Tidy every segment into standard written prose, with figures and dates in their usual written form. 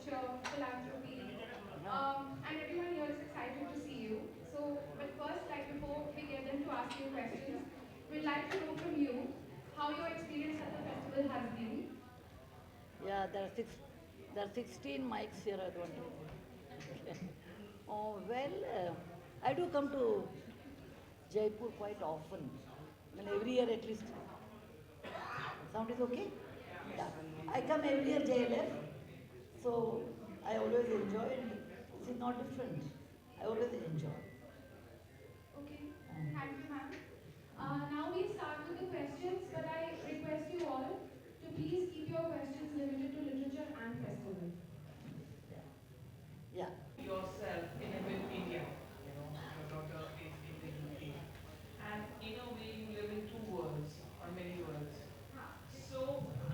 culture, philanthropy, and everyone here is excited to see you. So, but first, like before we get them to ask you questions, we'd like to know from you how your experience at the festival has been. Yeah, there are 16 mics here. I don't know. Okay. Oh well, I do come to Jaipur quite often. I mean, every year at least. Sound is okay? Yeah. I come every year JLF, so I always enjoy it. This is not different. I always enjoy. Okay, thank you, ma'am. Now we start with the questions, but I request you all to please keep your questions limited to literature and festival. Yeah. Yourself in India. Your daughter is in the UK. And in a way, you live in two worlds or many worlds. So,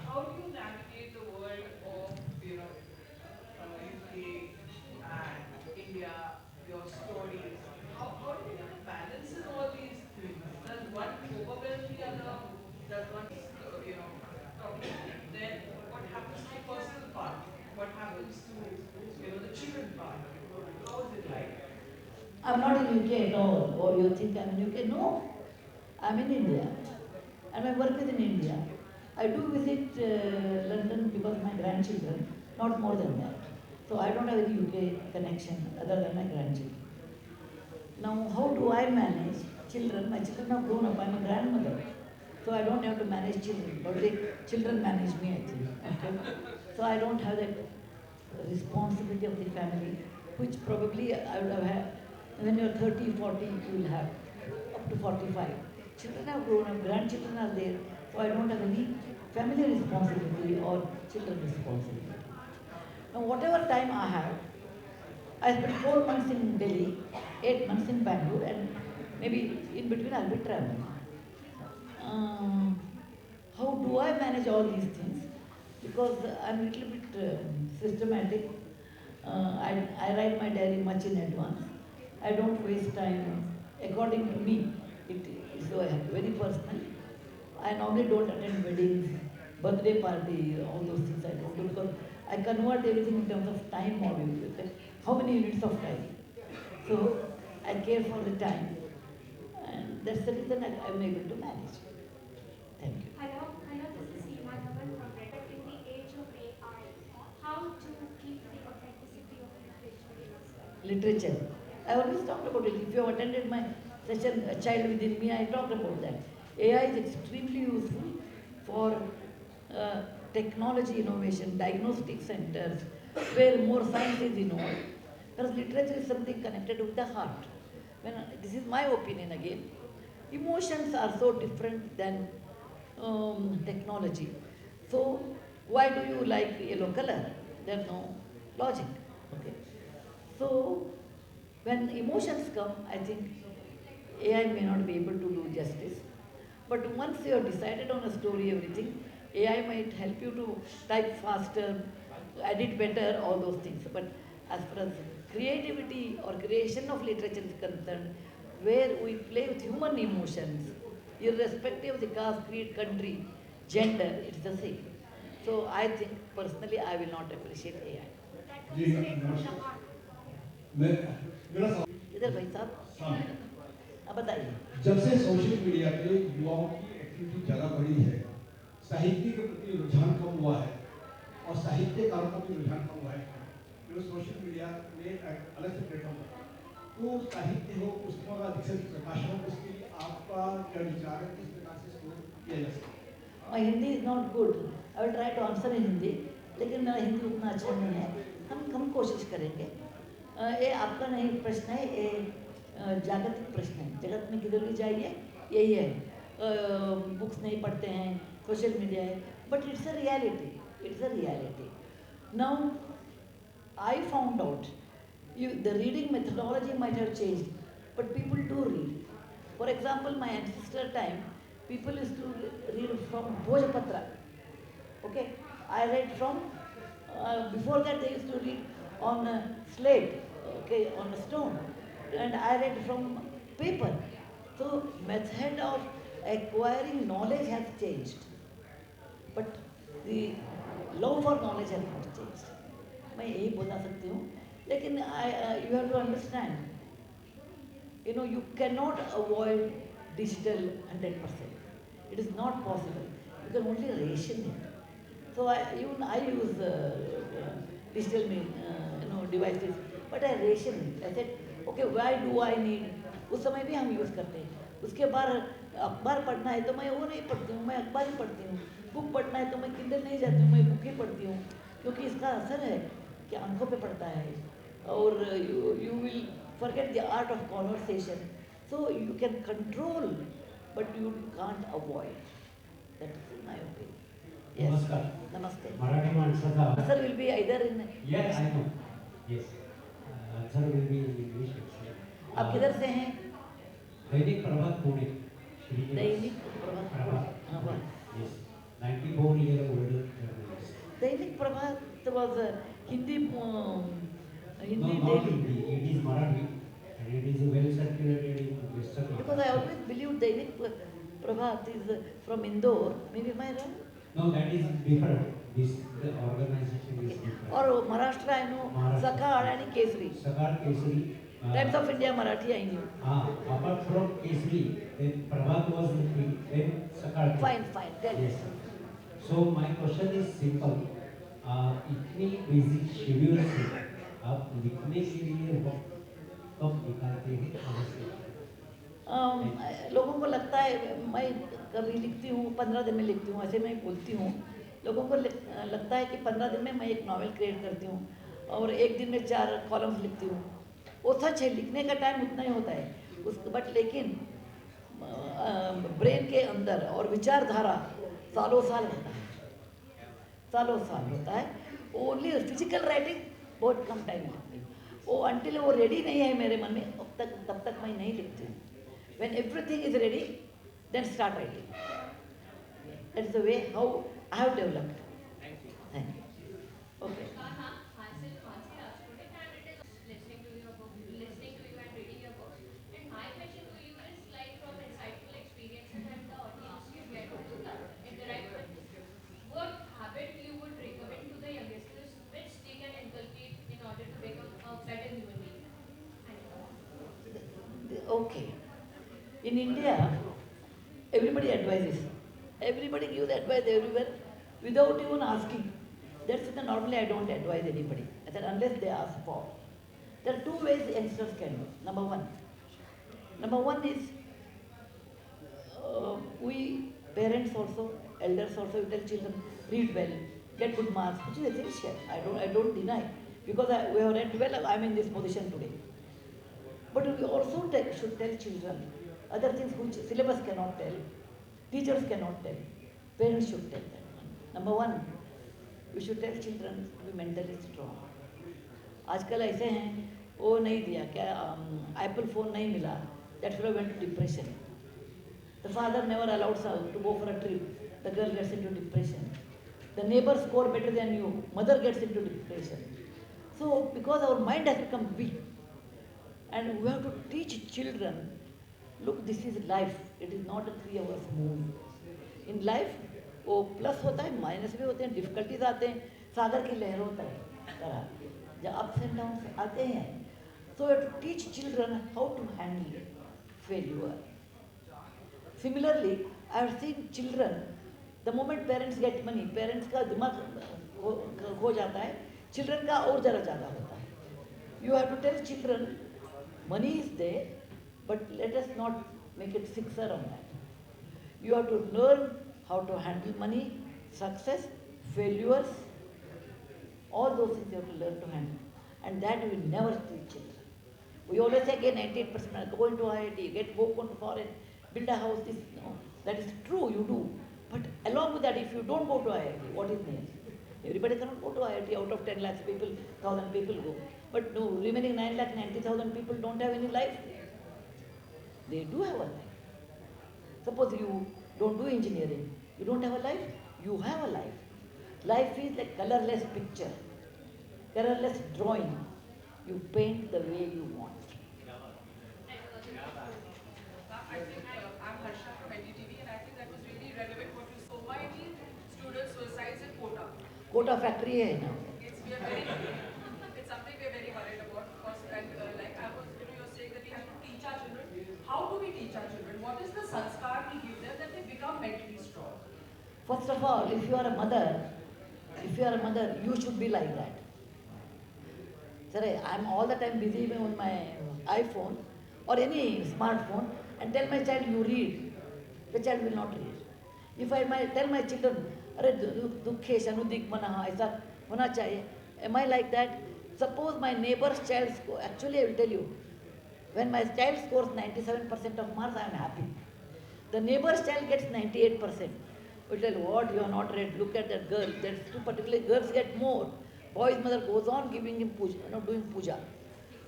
how do you navigate the world of, UK and India, your stories? How do you get a balance in all these things? Does one overwhelm the other? Does one, talking? Then what happens to the personal part? What happens to, the children part? How is it like? I'm not in UK at all. Or you think I'm in UK? No. I'm in India. And I work within India. I do visit London because of my grandchildren, not more than that. So I don't have any UK connection other than my grandchildren. Now, how do I manage children? My children have grown up. I'm a grandmother. So I don't have to manage children. But the children manage me, I think. Okay? So I don't have that responsibility of the family, which probably I would have had. When you're 30, 40, you will have up to 45. Children have grown up, grandchildren are there, so I don't have any family responsibility or children responsibility. Now, whatever time I have, I spent 4 months in Delhi, 8 months in Bangalore, and maybe in between I'll be traveling. Um, how do I manage all these things? Because I'm a little bit systematic. I write my diary much in advance. I don't waste time. According to me, it is very personal. I normally don't attend weddings, birthday party, all those things I don't do because I convert everything in terms of time module. How many units of time? So I care for the time, and that's the reason I'm able to manage. Thank you. Hello, this is Seema Dhawan from Red. In the age of AI, how to keep the authenticity of literature in us? Literature. I always talked about it. If you have attended my session, A Child Within Me, I talked about that. AI is extremely useful for technology innovation, diagnostic centers, where more science is involved. Whereas literature is something connected with the heart. This is my opinion again. Emotions are so different than technology. So, why do you like yellow color? There's no logic. Okay. So, when emotions come, I think AI may not be able to do justice. But once you have decided on a story, everything, AI might help you to type faster, edit better, all those things. But as far as creativity or creation of literature is concerned, where we play with human emotions, irrespective of the caste, creed, country, gender, it's the same. So I think personally I will not appreciate AI. That was straight from the heart. इधर भाई साहब अब बताइए. जब से social media पे युवाओं की एक्टिविटी ज़्यादा बढ़ी है, साहित्य के प्रति रुझान कम हुआ है और साहित्यकारों का भी रुझान कम हुआ है, जो सोशल मीडिया में अलग से प्लेटफॉर्म है, तो साहित्य हो, उसका अधिक प्रकाशन हो, उसके लिए आपका क्या विचार है, किस प्रकार से इसको किया जा सकता है? My Hindi is not good. I will try to answer in Hindi, लेकिन मेरा हिंदी उतना अच्छा नहीं है. हम कोशिश करेंगे. ये आपका नहीं प्रश्न है, ये जागतिक प्रश्न है. जगत में किधर भी जाइए यही है. बुक्स नहीं पढ़ते हैं, सोशल मीडिया है, but it's a reality. It's a reality. Now I found out the reading methodology might have changed, but people do read. For example, my ancestor time, people used to read from Bhojapatra. Okay, I read from, before that they used to read on a slate, okay, on a stone, and I read from paper. So method of acquiring knowledge has changed, but the love for knowledge has not changed. मैं यही बता सकती हूँ. लेकिन you have to understand, you cannot avoid digital 100%. It is not possible. You can only ration it. So even I use digital devices, but I ration it. I said, okay, why do I need? उस समय भी हम use करते हैं. उसके बाद अखबार पढ़ना है तो मैं वो नहीं पढ़ती हूँ, मैं अखबार ही पढ़ती हूँ. बुक पढ़ना है तो मैं किंडल नहीं जाती हूँ, मैं बुक ही पढ़ती हूँ. क्योंकि इसका असर है कि आंखों पे पड़ता है और you will forget the art of conversation. So you can control, but you can't avoid. That is my opinion. Yes. Namaskar. Namaste. Marathi माणसाचा Answer will be either in. Yes, I know. Yes. Answer will be in English actually. आप किधर से हैं? दैनिक प्रभात पुणे. श्रीनिवास. दैनिक प्रभात प्रभात. हाँ, वाह. Yes. 94-year-old journalist. Dainik Prabhat was a Hindi No, not daily. Hindi. It is Marathi, and it is well circulated in Western Because I Maharashtra. always believed Dainik Prabhat is from Indore. Maybe am I wrong? No, that is different. This the organization is different. Or Maharashtra I know Maharashtra. Sakar and Kesri. Sakar Kesari. Times of India Marathi I knew. Apart from Kesari, then Prabhat was then Sakar. Fine, fine. Tell Yes. me. So my question is simple. इतनी busy schedule से आप लिखने के लिए वक्त कब निकालते हैं अवश्य? लोगों को लगता है मैं कभी लिखती हूँ 15 दिन में लिखती हूँ, ऐसे मैं बोलती हूँ. लोगों को लगता है कि 15 दिन में मैं एक नॉवेल क्रिएट करती हूँ और एक दिन में 4 कॉलम्स लिखती हूँ. वो सच है, लिखने का टाइम उतना ही होता है बट लेकिन ब्रेन के अंदर और विचारधारा सालों साल होता है, सालों साल होता है. ओनली फिजिकल राइटिंग बहुत कम टाइम लगती है. वो अनटिल वो रेडी नहीं है मेरे मन में तब तक मैं नहीं लिखती हूँ. When everything is ready, then start writing. That is the way how I have developed. Thank you. Thank you. Okay. Listening to your book, listening to you and reading your books. And my question to you is like from insightful experiences that the audience you get to interact with, what habit you would recommend to the youngsters which they can inculcate in order to become a better human being? Okay. In India, everybody advises. Everybody gives advice everywhere without even asking. That's why normally I don't advise anybody. I said unless they ask for. There are 2 ways youngsters can do. Number one is we parents also, elders also, we tell children read well, get good marks, which is essential. I don't deny because we have read well. I'm in this position today. But we also should tell children other things which syllabus cannot tell, teachers cannot tell, parents should tell them. Number one, we should tell children to be mentally strong. आजकल ऐसे हैं वो नहीं दिया क्या Apple phone नहीं मिला, that fellow went to depression. The father never allowed son to go for a trip, the girl gets into depression. The neighbor score better than you, mother gets into depression. So because our mind has become weak, and we have to teach children, look, this is life, it is not a 3 hours movie. In life वो plus होता है, minus भी होते हैं, difficulties आते हैं, सागर की लहरों तरह जब अप्स एंड डाउन्स आते हैं. So you have to teach children how to handle failure. Similarly I have seen children, the moment parents get money, parents का दिमाग खो जाता है, चिल्ड्रन का और ज़रा ज़्यादा होता है. You have to tell children money is there, but let us not make it fixer on that. You have to learn how to handle money, success, failures, all those things you have to learn to handle. And that we never teach children. We always say, again, 98% go into IIT, go to foreign, build a house, this, no. That is true, you do. But along with that, if you don't go to IIT, what is next? Everybody cannot go to IIT. Out of 10 lakhs people, 1,000 people go. But no, remaining 9,90,000 people don't have any life. They do have a life. Suppose you don't do engineering, you don't have a life, you have a life. Life is like colorless picture, colorless drawing. You paint the way you want. I think I'm Harsha from NDTV, and I think that was really relevant what you so why student suicides in Kota. Quota factory है ना. It's we are very First of all, if you are a mother, you should be like that. Sorry, I'm all the time busy on my iPhone or any smartphone and tell my child you read. The child will not read. If I might tell my children, अरे दुखे अनुदिक मना ऐसा होना चाहिए. Am I like that? Suppose my neighbor's child score. Actually, I will tell you, when my child scores 97% of marks, I am happy. The neighbor's child gets 98%. We tell what you are not read. Look at that girl. That's two particularly girls get more. Boy's mother goes on giving him puja, doing puja.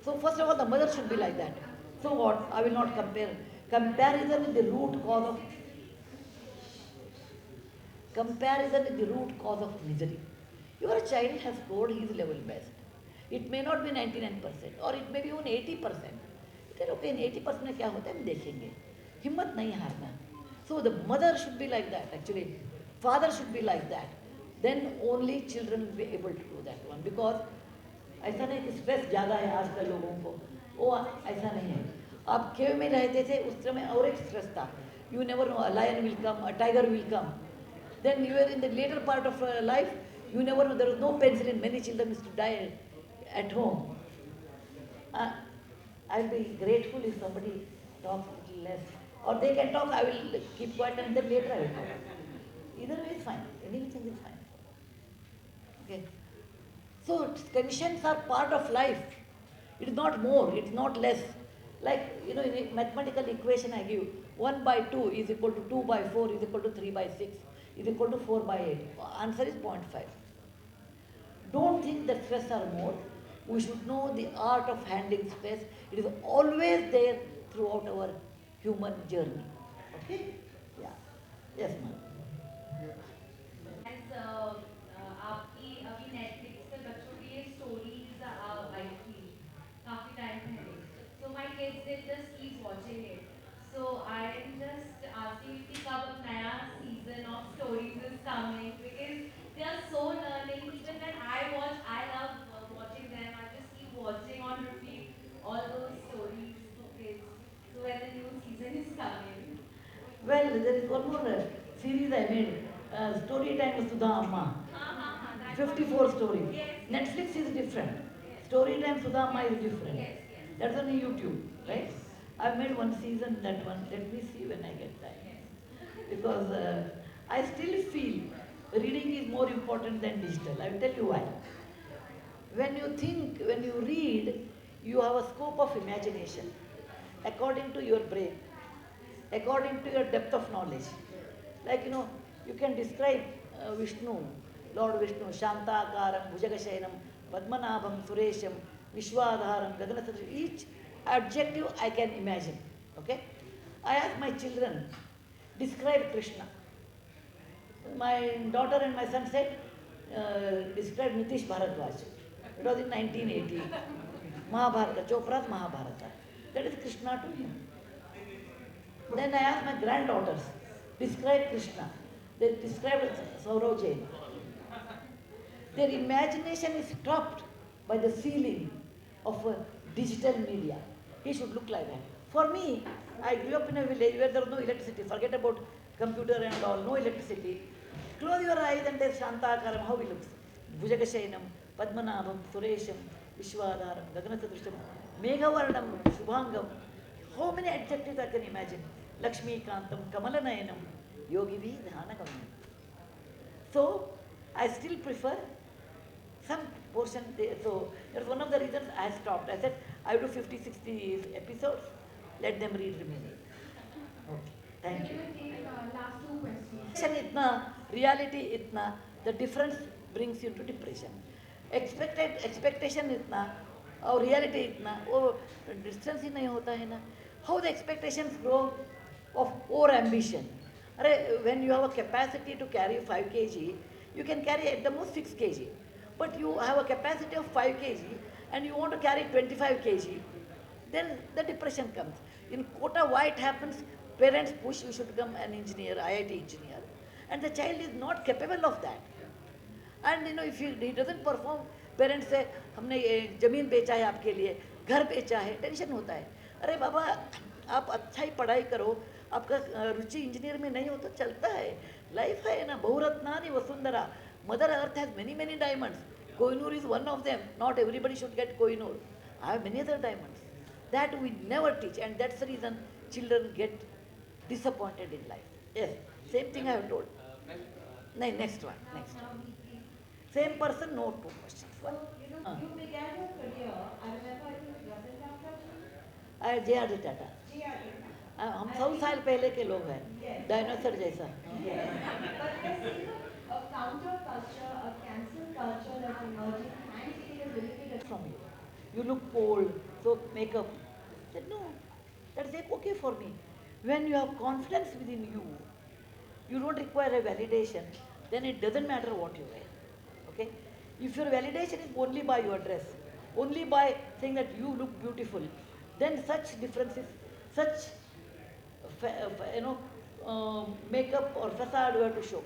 So first of all, the mother should be like that. So what? I will not compare. Comparison is the root cause of comparison is the root cause of misery. Your child has scored his level best. It may not be 99% or it may be even 80%. Tell okay, in 80% में क्या होता है हम देखेंगे. हिम्मत नहीं हारना. So the mother should be like that actually. Father should be like that. Then only children will be able to do that one because ऐसा नहीं कि स्ट्रेस ज़्यादा है आजकल लोगों को. वो ऐसा नहीं है. आप केव में रहते थे उस समय और एक स्ट्रेस था. You never know a lion will come, a tiger will come. Then you are in the later part of life, you never know, there was no penicillin, many children used to die at home. I'll be grateful if somebody talks a little less. Or they can talk, I will keep quiet and then later I will talk. Either way is fine, anything is fine. Okay. So conditions are part of life. It is not more, it is not less. Like, in a mathematical equation I give, 1 by 2 is equal to 2 by 4 is equal to 3 by 6 is equal to 4 by 8. Answer is 0.5. Don't think that stress are more. We should know the art of handling stress. It is always there throughout our human journey. Okay? Yeah. Yes, ma'am. As आपकी अभी Netflix पे बच्चों के लिए stories I थी काफी time पहले. So my kids they just keep watching it. So I'm just asking कि कब नया season of stories is coming because they are so learning. Even when I watch, I love watching them. I just keep watching on repeat all those stories for kids. So when the new season is coming. Well, there is one more series I made, Story Time with Sudha Amma. 54 stories. Yes. Netflix is different. Yes. Story Time Sudha Amma is different. Yes, yes. That's on YouTube, right? Yes. I've made one season, that one. Let me see when I get time. Yes. Because I still feel reading is more important than digital. I will tell you why. When you think, when you read, you have a scope of imagination according to your brain, according to your depth of knowledge. Like, you can describe Vishnu, Lord Vishnu, Shantakaram, Bhujagashayanam, Padmanabham, Suresham, Vishwadharam, Gaganasatram. Each adjective I can imagine. Okay? I ask my children, describe Krishna. My daughter and my son said, describe Nitish Bharadwaj. It was in 1980. Mahabharata, Chopra's Mahabharata. That is Krishna to him. Then I asked my granddaughters, describe Krishna. They described Saurav Jain. Their imagination is stopped by the ceiling of digital media. He should look like that. For me, I grew up in a village where there was no electricity. Forget about computer and all, no electricity. Close your eyes and there's Shantakaram, how he looks. Bhujagashayanam, Padmanabham, Suresham, Vishwadharam, Gaganasatristam, Meghavarnam, Shubhangam. How many adjectives I can imagine? Lakshmi Kantam, Kamalanayanam, Yogi V, Dhanagamam. So, I still prefer some portion there. So, that's one of the reasons I stopped. I said, I will do 50, 60 episodes, let them read remaining. Okay, thank you. We will take last two questions. Itna, reality itna, the difference brings you to depression. Expectation itna, और reality इतना वो distance ही नहीं होता है ना. How the expectations grow of over ambition. अरे when you have a capacity to carry 5 kg, you can carry at the most 6 kg. But you have a capacity of 5 kg and you want to carry 25 kg, then the depression comes. In quota, why it happens? Parents push you should become an engineer, IIT engineer, and the child is not capable of that. And if he doesn't perform, parents से हमने ये ज़मीन बेचा है आपके लिए, घर बेचा है, टेंशन होता है. अरे बाबा, आप अच्छा ही पढ़ाई करो, आपका रुचि इंजीनियर में नहीं हो तो चलता है, Life hai na, Bahuratnani Vasundhara. Mother Earth has many, many diamonds. Kohinoor is one of them. Not everybody should get Kohinoor. I have many other diamonds. That we never teach, and that's the reason children get disappointed in life. Yes, same thing I have told. No, next one, next one. Same person, no two questions. One. You began your career, I remember it was Ratan Tata. JRD Tata. JRD. हम 100 साल पहले के लोग हैं, Yes. Dinosaur जैसा. Yes. But there's still a counter culture, a cancel culture that's emerging, and it is really From you. You look old, so makeup. I said, no, that's okay for me. When you have confidence within you, you don't require a validation, then it doesn't matter what you wear. Okay? If your validation is only by your dress, only by saying that you look beautiful, then such differences, such makeup or facade you have to show.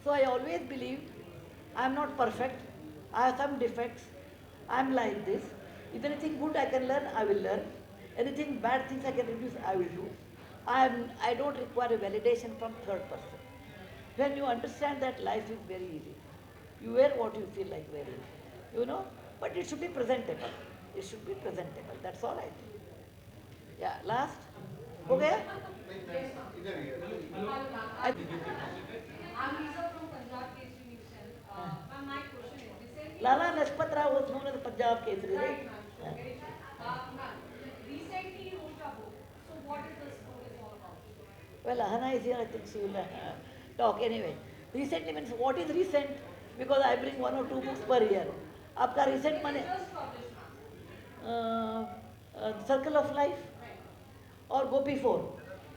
So I always believe I am not perfect. I have some defects. I am like this. If anything good I can learn, I will learn. Anything bad things I can reduce, I will do. I don't require a validation from third person. When you understand that, life is very easy. You wear what you feel like wearing, but it should be presentable. It should be presentable. That's all I think. Yeah, last. हो गया? I- I'm Lisa from Punjab Kesari News Channel. Ma'am, my question is, recently... Lala Lajpat Rai was known as the Punjab Kesari, Right, right? ma'am. Very true. Ma'am, recently you wrote a book. So what is this book is all about? Well, Ahana is here, I think she will talk anyway. Recently means what is recent? Because I bring 1 or 2 books per year. आपका recent माने Just published, ma'am. Circle of Life or Gopi 4?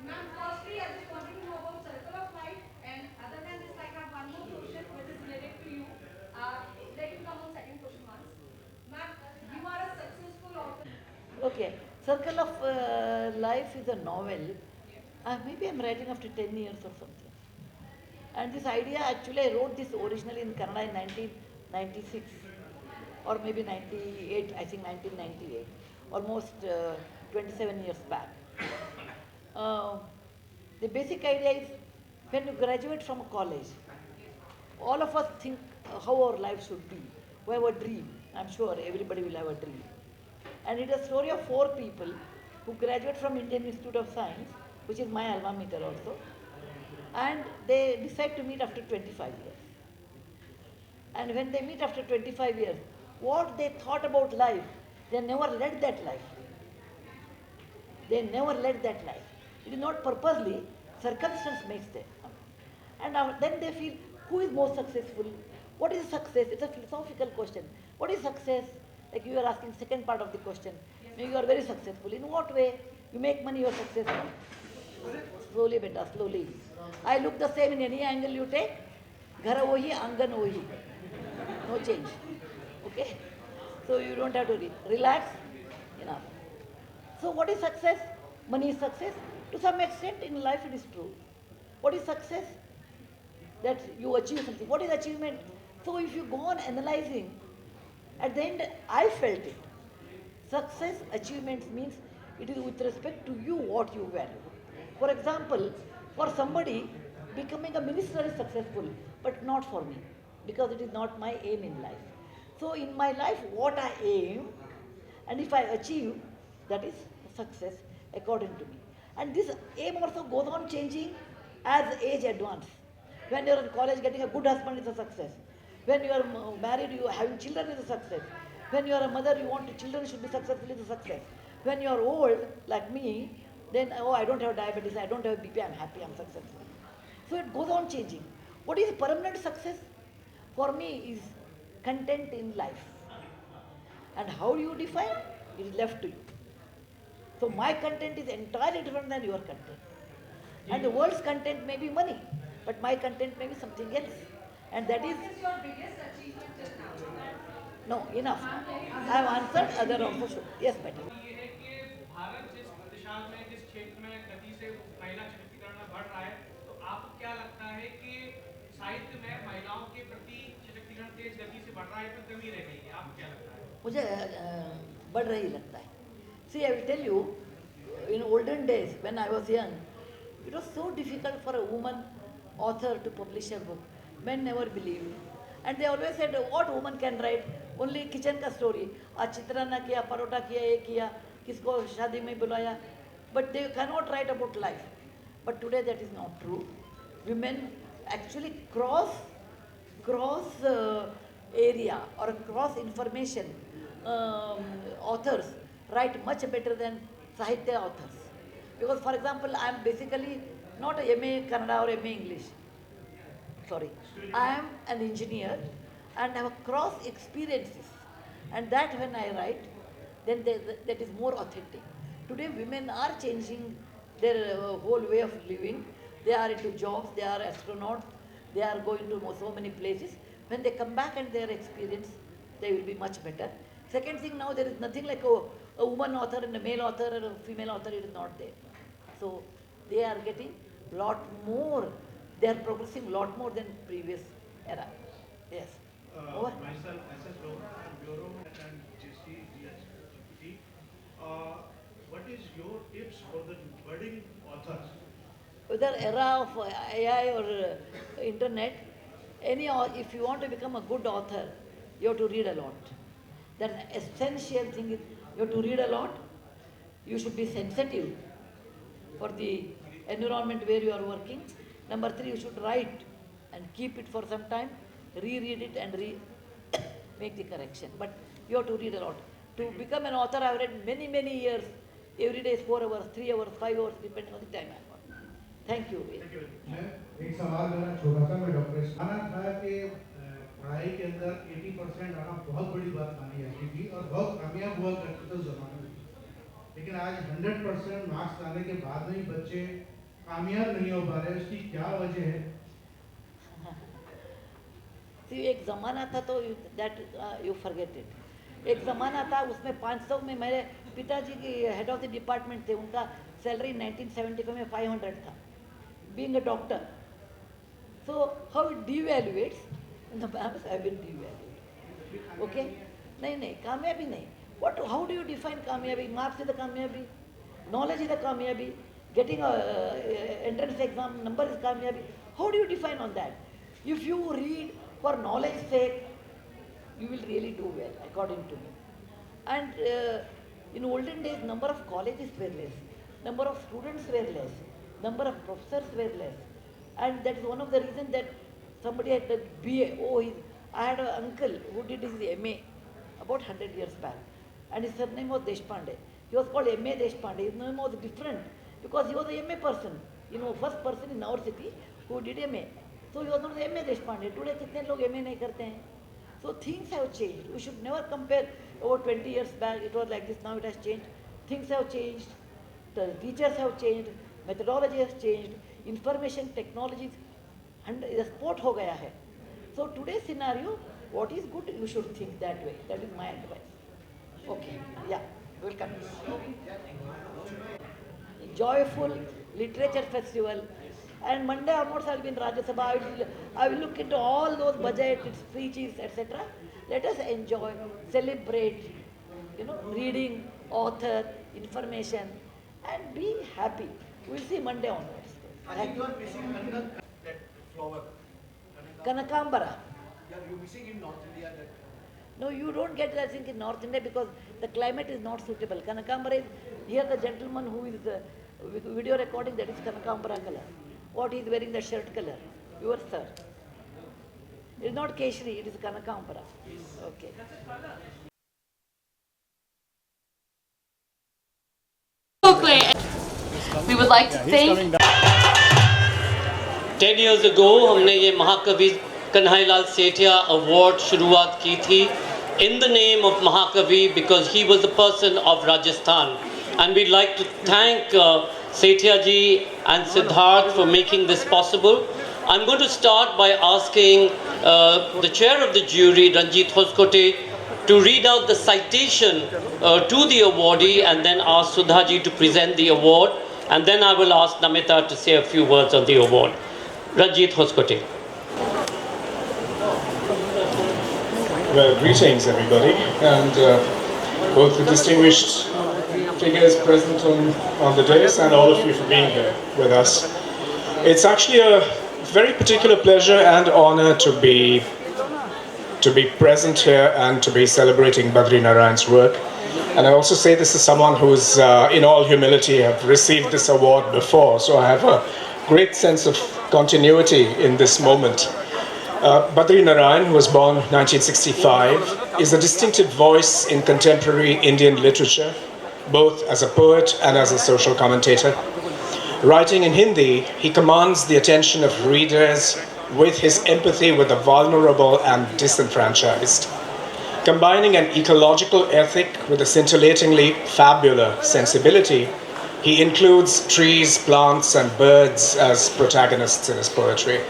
Ma'am, firstly, I just wanted to know about Circle of Life, and other than this, I have one more question which is related to you. Let me come on second question once. Ma'am, you are a successful author. Okay, Circle of Life is a novel. Maybe I'm writing after 10 years or something. And this idea, actually, I wrote this originally in Kannada in 1996 or maybe 98, I think 1998, almost 27 years back. Uh, the basic idea is when you graduate from a college, all of us think how our life should be. We have a dream. I'm sure everybody will have a dream. And it is a story of 4 people who graduate from Indian Institute of Science, which is my alma mater also, and they decide to meet after 25 years. And when they meet after 25 years, what they thought about life, they never led that life. They never led that life. It is not purposely, circumstance makes them. And then they feel, who is most successful? What is success? It's a philosophical question. What is success? Like you are asking second part of the question. Maybe you are very successful. In what way? You make money, you are successful. Slowly, beta, slowly. I look the same in any angle you take. Ghara wohi, angan wohi. No change. Okay? So you don't have to relax. Enough. So what is success? Money is success. To some extent in life it is true. What is success? That you achieve something. What is achievement? So if you go on analyzing, at the end I felt it. Success, achievements means it is with respect to you what you value. For example, for somebody, becoming a minister is successful, but not for me, because it is not my aim in life. So in my life, what I aim, and if I achieve, that is success according to me. And this aim also goes on changing as age advances. When you are in college, getting a good husband is a success. When you are married, you are having children is a success. When you are a mother, you want children should be successful is a success. When you are old, like me, then, oh, I don't have diabetes, I don't have BP, I'm happy, I'm successful. So it goes on changing. What is permanent success? For me is content in life. And how you define? It is left to you. So my content is entirely different than your content. And the world's content may be money, but my content may be something else. And that is... What is your biggest achievement till now? No, enough. I have answered, other also should. Yes, madam. ये है कि भारत जिस दिशा में जिस क्षेत्र में गति से महिला सशक्तिकरण में बढ़ रहा है, तो आपको क्या लगता है कि साहित्य में महिलाओं के प्रति सशक्तिकरण तेज गति से बढ़ रहा है तो कमी रह गई है? आपको क्या लगता है? मुझे बढ़ रही लगता है. See, I will tell you, in olden days when I was young, it was so difficult for a woman author to publish a book. Men never believed. And they always said, what woman can write? Only kitchen ka story. आज चित्राना किया, परोटा किया, ये किया, किसको शादी में बुलाया. But they cannot write about life. But today that is not true. Women actually cross area or cross information authors write much better than Sahitya authors. Because for example, I am basically not a MA Kannada or MA English. Sorry. I am an engineer and have cross experiences. And that when I write, then that is more authentic. Today women are changing their whole way of living. They are into jobs, they are astronauts, they are going to so many places. When they come back and their experience, they will be much better. Second thing, now there is nothing like a woman author and a male author and a female author, it is not there. So they are getting lot more, they are progressing lot more than previous era. Yes. Over. Myself, SS Bureau and JCGS. What is your tips for the budding authors? Whether era of AI or internet, if you want to become a good author, you have to read a lot. The essential thing is you have to read a lot. You should be sensitive for the environment where you are working. Number 3, you should write and keep it for some time, reread it and make the correction. But you have to read a lot. To become an author, I have read many years. Every day is 4 hours, 3 hours, 5 hours, depending on the time I have got. Thank you. मैं एक सवाल मेरा छोटा सा मैं doctor आना था कि पढ़ाई के अंदर 80% आना बहुत बड़ी बात मानी जाती थी और बहुत कामयाब हुआ करते थे उस जमाने में, लेकिन आज 100% मार्क्स लाने के बाद भी बच्चे कामयाब नहीं हो पा रहे, उसकी क्या वजह है? एक ज़माना था तो यू फॉरगेट इट. एक ज़माना था उसमें 500 में मेरे पिताजी की हेड ऑफ द डिपार्टमेंट थे, उनका सैलरी 1975 में 500 था. Being a doctor, so how it devaluates, the maps have been devaluated. Okay? नहीं कामयाबी नहीं. How do you define कामयाबी? Marks is the कामयाबी, knowledge is the कामयाबी, getting a entrance exam number is कामयाबी. How do you define on that? If you read for knowledge sake, you will really do well, according to me. And in olden days, number of colleges were less, number of students were less, number of professors were less, and that is one of the reasons that somebody had done BA. I had an uncle who did his MA about 100 years back, and his surname was Deshpande. He was called MA Deshpande. His name was different because he was a MA person, first person in our city who did MA. So he was not the MA Deshpande. Today कितने लोग MA नहीं करते हैं? So things have changed. We should never compare. Over 20 years back it was like this, now it has changed. Things have changed, the teachers have changed, methodology has changed, information technologies and the sport हो गया है. So today's scenario, what is good, you should think that way. That is my advice. Okay, yeah, welcome. Joyful Literature Festival. And Monday onwards I will be in Rajya Sabha. I will look into all those budgets, its speeches, etc. Let us enjoy, celebrate, reading, author, information, and be happy. We will see Monday onwards. I think you are missing that flower. Kanakambara. Yeah, you are missing in North India that. No, you don't get that thing in North India because the climate is not suitable. Kanakambara is, here the gentleman who is video recording, that is Kanakambara color. What he is wearing, the shirt color. Yours, sir. It is not Keshri, it is Kanakambara. Okay. We would like to thank 10 years ago हमने ये महाकवि Kanhaiyalal Sethia award शुरुआत की थी in the name of Mahakavi because he was the person of Rajasthan, and we'd like to thank Sethia ji and Siddharth for making this possible. I'm going to start by asking the chair of the jury, Ranjit Hoskote, to read out the citation to the awardee and then ask Sudha ji to present the award, and then I will ask Namita to say a few words on the award. Ranjit Hoskote. Well, greetings everybody, and both the distinguished figures present on the dais and all of you for being here with us. It's actually a very particular pleasure and honor to be present here and to be celebrating Badri Narayan's work. And I also say this as someone who's, in all humility, have received this award before, so I have a great sense of continuity in this moment. Badri Narayan, who was born 1965, is a distinctive voice in contemporary Indian literature, both as a poet and as a social commentator. Writing in Hindi, he commands the attention of readers with his empathy with the vulnerable and disenfranchised. Combining an ecological ethic with a scintillatingly fabular sensibility, he includes trees, plants, and birds as protagonists in his poetry.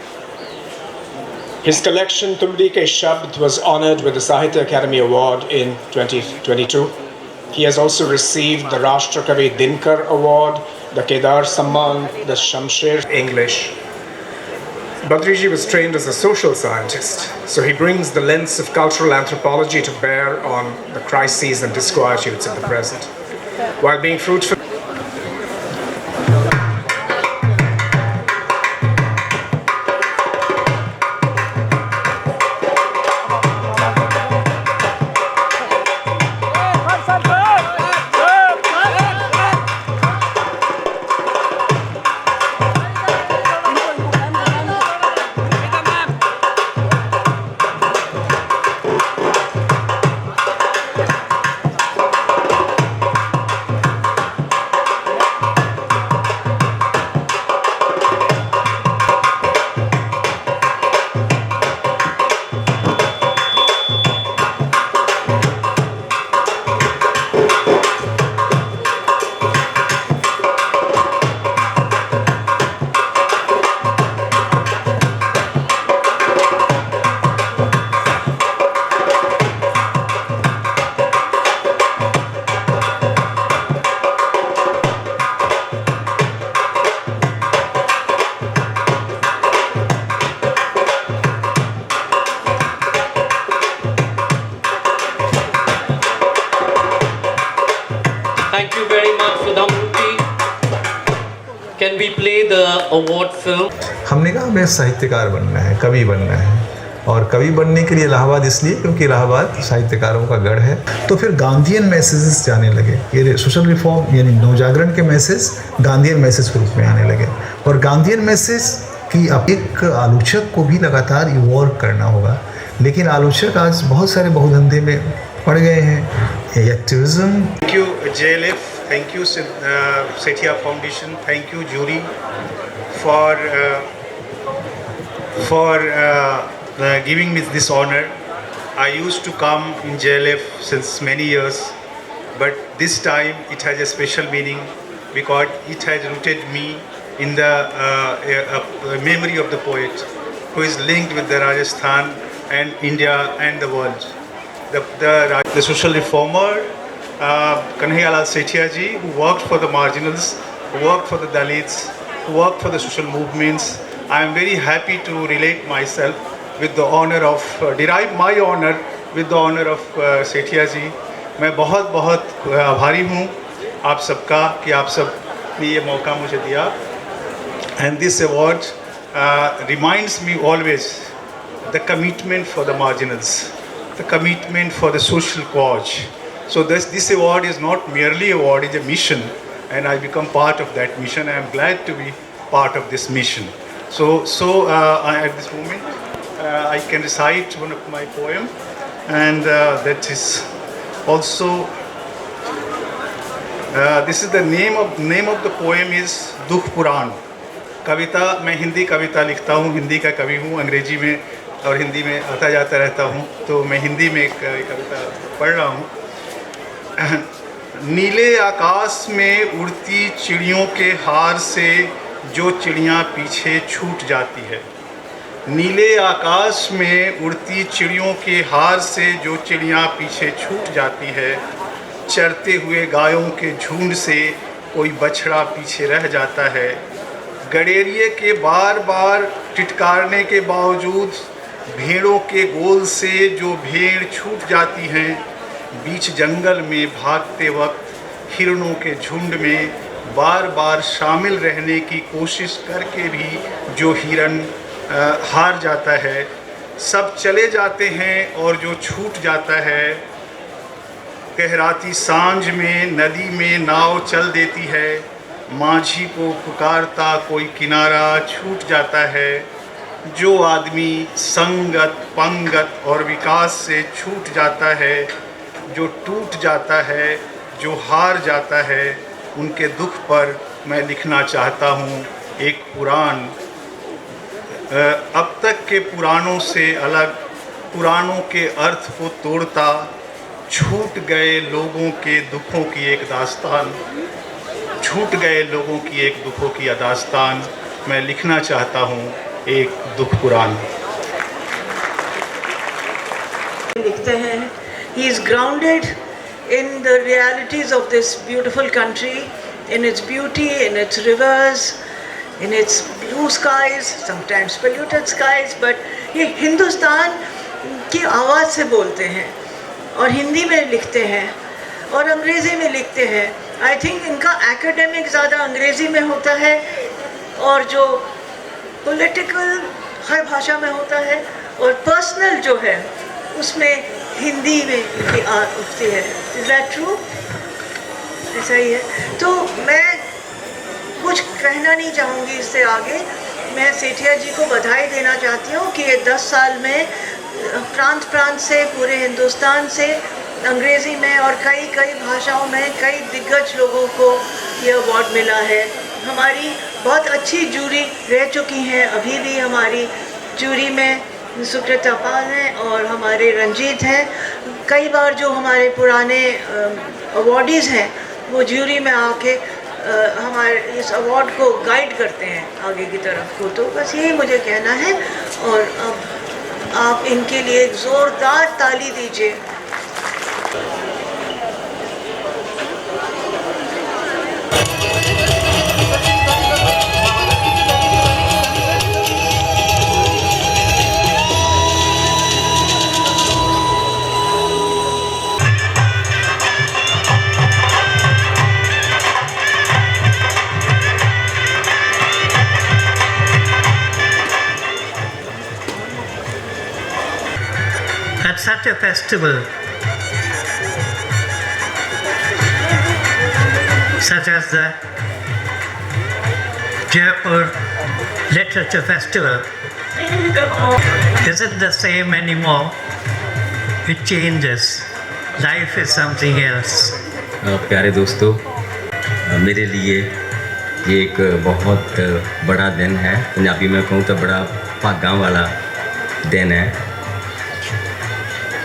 His collection Tumri Ke Shabd was honored with the Sahitya Academy Award in 2022. He has also received the Rashtra Kavi Dinkar Award, the Kedar Samman, the Shamsher English. Badriji was trained as a social scientist, so he brings the lens of cultural anthropology to bear on the crises and disquietudes of the present, while being fruitful. Thank you very much, Sudhamurti. Can we play the award film? हमने कहा हमें साहित्यकार बनना है, कवि बनना है, और कवि बनने के लिए इलाहाबाद इसलिए क्योंकि इलाहाबाद साहित्यकारों का गढ़ है। तो फिर गांधीयन मैसेजेस जाने लगे, ये सोशल रिफॉर्म यानी नवजागरण के मैसेज गांधीयन मैसेज के रूप में आने लगे, और गांधीयन मैसेज की अब एक आलोचक को भी लगातार इवॉल्व करना होगा, लेकिन आलोचक आज बहुत सारे बहुधंधे में पड़ गए हैं, activism. Thank you JLF, thank you Sethia Foundation, thank you jury for giving me this honor. I used to come in JLF since many years, but this time it has a special meaning because it has rooted me in the memory of the poet who is linked with the Rajasthan and India and the world. The social reformer Kanhaiyalal Sethia ji, who worked for the marginals, who worked for the Dalits, who worked for the social movements. I am very happy to relate myself with the honor of, derive my honor with the honor of Sethia ji. मैं बहुत बहुत आभारी हूँ आप सबका कि आप सब ने ये मौका मुझे दिया. And this award reminds me always the commitment for the marginals, the commitment for the social cause. So this award is not merely an award, it's a mission, and I become part of that mission. I am glad to be part of this mission. So at this moment, I can recite one of my poem, and that is also, this is the name of the poem is Dukh Puran. कविता, मैं हिंदी कविता लिखता हूँ, हिंदी का कवि हूँ, अंग्रेजी में और हिंदी में आता जाता रहता हूँ, तो मैं हिंदी में एक कविता पढ़ रहा हूँ. नीले आकाश में उड़ती चिड़ियों के हार से जो चिड़ियाँ पीछे छूट जाती है, नीले आकाश में उड़ती चिड़ियों के हार से जो चिड़ियाँ पीछे छूट जाती है, चरते हुए गायों के झुंड से कोई बछड़ा पीछे रह जाता है, गडेरिए के बार बार टिटकारने के बावजूद भेड़ों के गोल से जो भेड़ छूट जाती हैं, बीच जंगल में भागते वक्त हिरणों के झुंड में बार बार शामिल रहने की कोशिश करके भी जो हिरण हार जाता है। सब चले जाते हैं और जो छूट जाता है, कहराती सांझ में नदी में नाव चल देती है, माझी को पुकारता कोई किनारा छूट जाता है। जो आदमी संगत पंगत और विकास से छूट जाता है, जो टूट जाता है, जो हार जाता है, उनके दुख पर मैं लिखना चाहता हूँ एक पुराण। अब तक के पुराणों से अलग, पुराणों के अर्थ को तोड़ता, छूट गए लोगों के दुखों की एक दास्तान, छूट गए लोगों की एक दुखों की दास्तान मैं लिखना चाहता हूँ एक दुख पुराण। लिखते हैं, he is grounded in the realities of this beautiful country, in its beauty, in its rivers, in its blue skies, sometimes polluted skies, but ये हिंदुस्तान की आवाज़ से बोलते हैं और हिंदी में लिखते हैं और अंग्रेज़ी में लिखते हैं। आई थिंक इनका एकेडमिक ज़्यादा अंग्रेज़ी में होता है और जो पॉलिटिकल हर भाषा में होता है, और पर्सनल जो है उसमें हिंदी में उठती है। Is that true? ऐसा ही है। तो मैं कुछ कहना नहीं चाहूँगी इससे आगे। मैं सेठिया जी को बधाई देना चाहती हूँ कि ये 10 साल में प्रांत प्रांत से, पूरे हिंदुस्तान से अंग्रेज़ी में और कई भाषाओं में कई दिग्गज लोगों को ये अवार्ड मिला है। हमारी बहुत अच्छी जूरी रह चुकी हैं, अभी भी हमारी जूरी में सुकृता पाल हैं और हमारे रंजीत हैं। कई बार जो हमारे पुराने अवार्डीज़ हैं वो जूरी में आके हमारे इस अवार्ड को गाइड करते हैं आगे की तरफ को। तो बस यही मुझे कहना है और अब आप इनके लिए एक ज़ोरदार ताली दीजिए। At such a festival, such as the Jaipur Literature Festival, isn't the same anymore. It changes. Life is something else. प्यारे दोस्तों, मेरे लिए ये एक बहुत बड़ा दिन है। पंजाबी में कहूँ तो बड़ा भागां वाला दिन है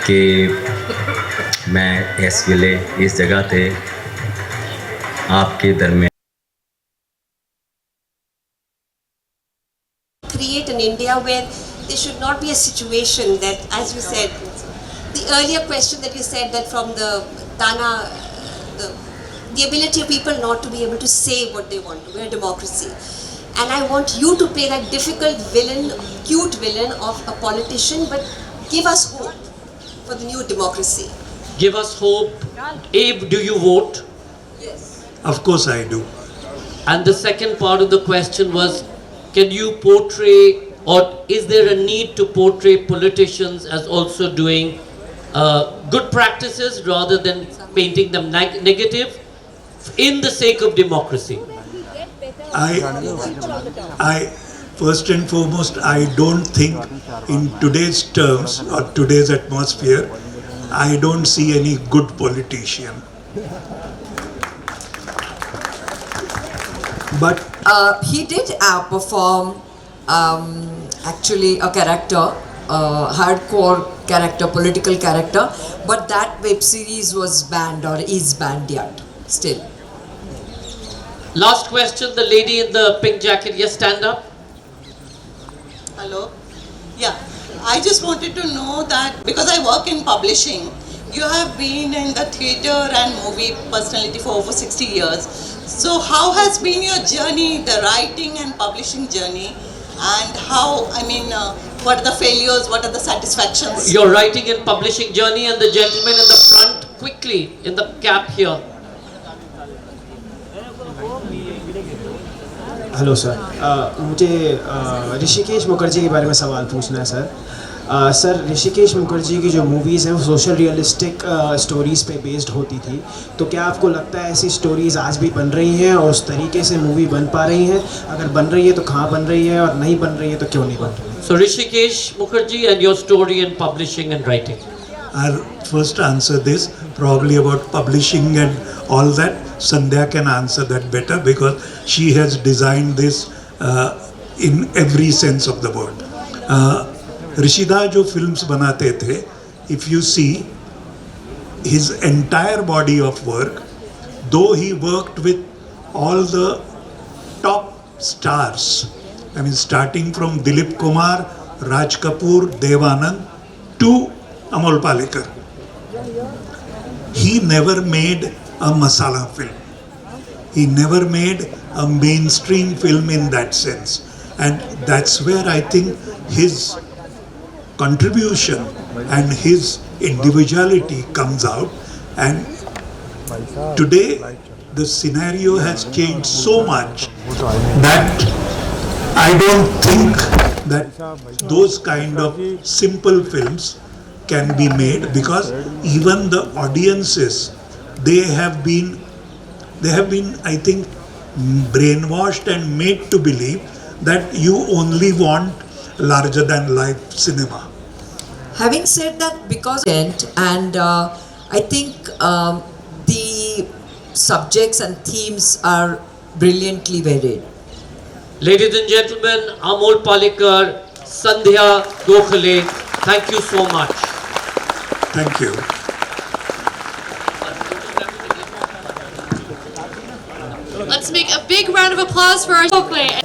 कि मैं इस वेले इस जगह पे आपके दरमियान create an India where there should not be a situation that, as you said, the earlier question that you said that from the Tana, the ability of people not to be able to say what they want to, we're a democracy. And I want you to play that difficult villain, cute villain of a politician, but give us hope for the new democracy. Give us hope. Abe, do you vote? Yes. Of course I do. And the second part of the question was, can you portray, or is there a need to portray politicians as also doing good practices rather than painting them negative in the sake of democracy? I first and foremost, I don't think in today's terms or today's atmosphere, I don't see any good politician. But he did perform actually a character, hardcore character, political character, but that web series was banned or is banned yet, still. Last question, the lady in the pink jacket. Yes, stand up. Hello. Yeah, I just wanted to know that because I work in publishing, you have been in the theatre and movie personality for over 60 years. So how has been your journey, the writing and publishing journey, and how, I mean, what are the failures, what are the satisfactions? Your writing and publishing journey, and the gentleman in the front, quickly, in the cap here. Hello sir, मुझे ऋषिकेश मुखर्जी के बारे में सवाल पूछना है sir. Sir, Rishikesh Mukherjee की जो movies हैं वो सोशल रियलिस्टिक स्टोरीज़ पे बेस्ड होती थी, तो क्या आपको लगता है ऐसी स्टोरीज़ आज भी बन रही हैं और उस तरीके से मूवी बन पा रही हैं? अगर बन रही है तो कहाँ बन रही है, और नहीं बन रही है तो क्यों नहीं बन रही है? So Rishikesh Mukherjee and your story in publishing and writing. I'll first answer this, probably about publishing and all that. Sandhya can answer that better because she has designed this in every sense of the word. ऋषिदा जो films बनाते थे, if you see his entire body of work, though he worked with all the top stars, I mean starting from Dilip Kumar, Raj Kapoor, Dev Anand to Amol Palekar, he never made a masala film. He never made a mainstream film in that sense, and that's where I think his contribution and his individuality comes out. And today the scenario has changed so much that I don't think that those kind of simple films can be made, because even the audiences, they have been I think brainwashed and made to believe that you only want larger than life cinema. Having said that, because and I think the subjects and themes are brilliantly varied. Ladies and gentlemen, Amol Palekar, Sandhya Gokhale, thank you so much. Thank you. Let's make a big round of applause for our Gokhale.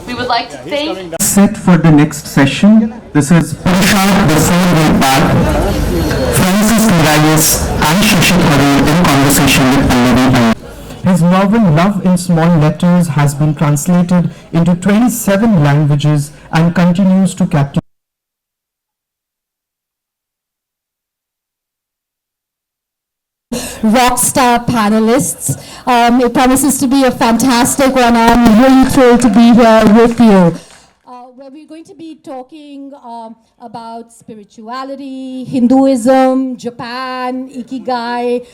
We would like to thank Set for the next session. This is Prashant the Soul Park, Francis Morales and Shashi Tharoor in conversation with Pallavi. His novel Love in Small Letters has been translated into 27 languages and continues to captivate rock star panelists. It promises to be a fantastic one. I'm really thrilled to be here with you. Where we're going to be talking about spirituality, Hinduism, Japan, Ikigai,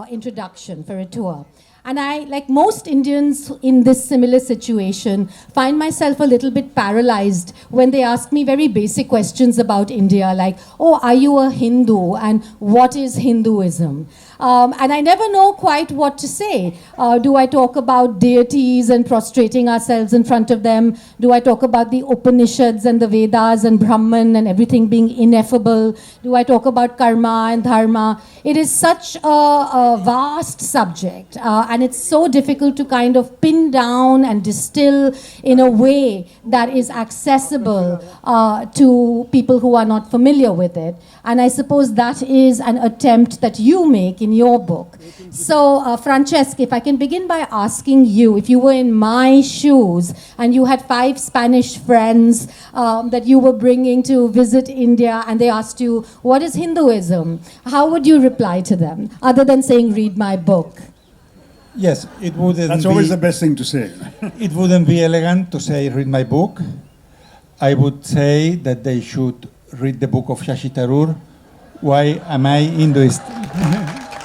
introduction for a tour. And I, like most Indians in this similar situation, find myself a little bit paralyzed when they ask me very basic questions about India, like, oh, are you a Hindu? And what is Hinduism? And I never know quite what to say. Do I talk about deities and prostrating ourselves in front of them? Do I talk about the Upanishads and the Vedas and Brahman and everything being ineffable? Do I talk about karma and dharma? It is such a vast subject, and it's so difficult to kind of pin down and distill in a way that is accessible to people who are not familiar with it. And I suppose that is an attempt that you make in your book. So, Francesca, if I can begin by asking you, if you were in my shoes and you had 5 Spanish friends that you were bringing to visit India, and they asked you, what is Hinduism? How would you reply to them, other than saying, read my book? Yes, it wouldn't That's always the best thing to say. It wouldn't be elegant to say, read my book. I would say that they should read the book of Shashi Tharoor. Why am I Hinduist?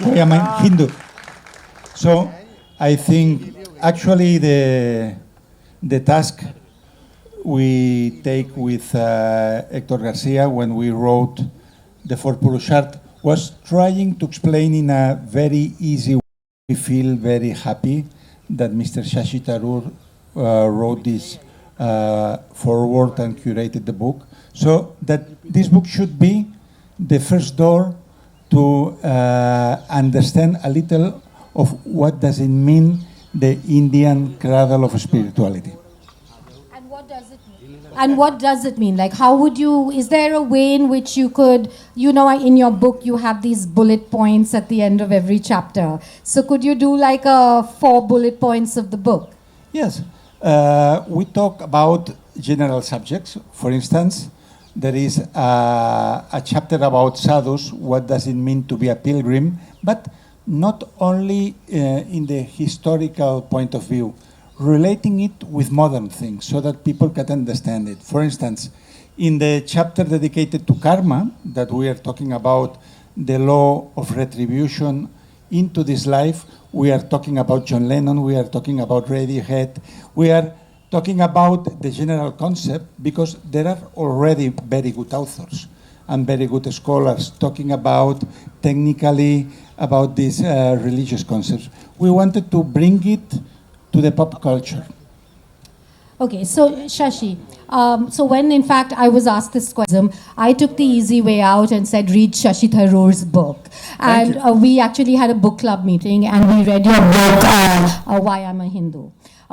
Why am I Hindu? So I think actually the task we take with Hector Garcia when we wrote the Fourth Purusharth was trying to explain in a very easy way. We feel very happy that Mr. Shashi Tharoor wrote this foreword and curated the book, so that this book should be the first door to understand a little of what does it mean, the Indian cradle of spirituality. And what does it mean? And what does it mean? Like, how would you, is there a way in which you could, you know, in your book you have these bullet points at the end of every chapter. So could you do like 4 bullet points of the book? Yes. We talk about general subjects. For instance, there is a chapter about sadhus, what does it mean to be a pilgrim, but not only in the historical point of view. relating it with modern things so that people can understand it. For instance, in the chapter dedicated to karma, that we are talking about the law of retribution into this life, we are talking about John Lennon, we are talking about Radiohead, we are talking about the general concept because there are already very good authors and very good scholars talking about technically about these religious concepts. We wanted to bring it to the pop culture. Okay, so Shashi, so when in fact I was asked this question, I took the easy way out and said read Shashi Tharoor's book. And we actually had a book club meeting and we read your book, Why I'm a Hindu.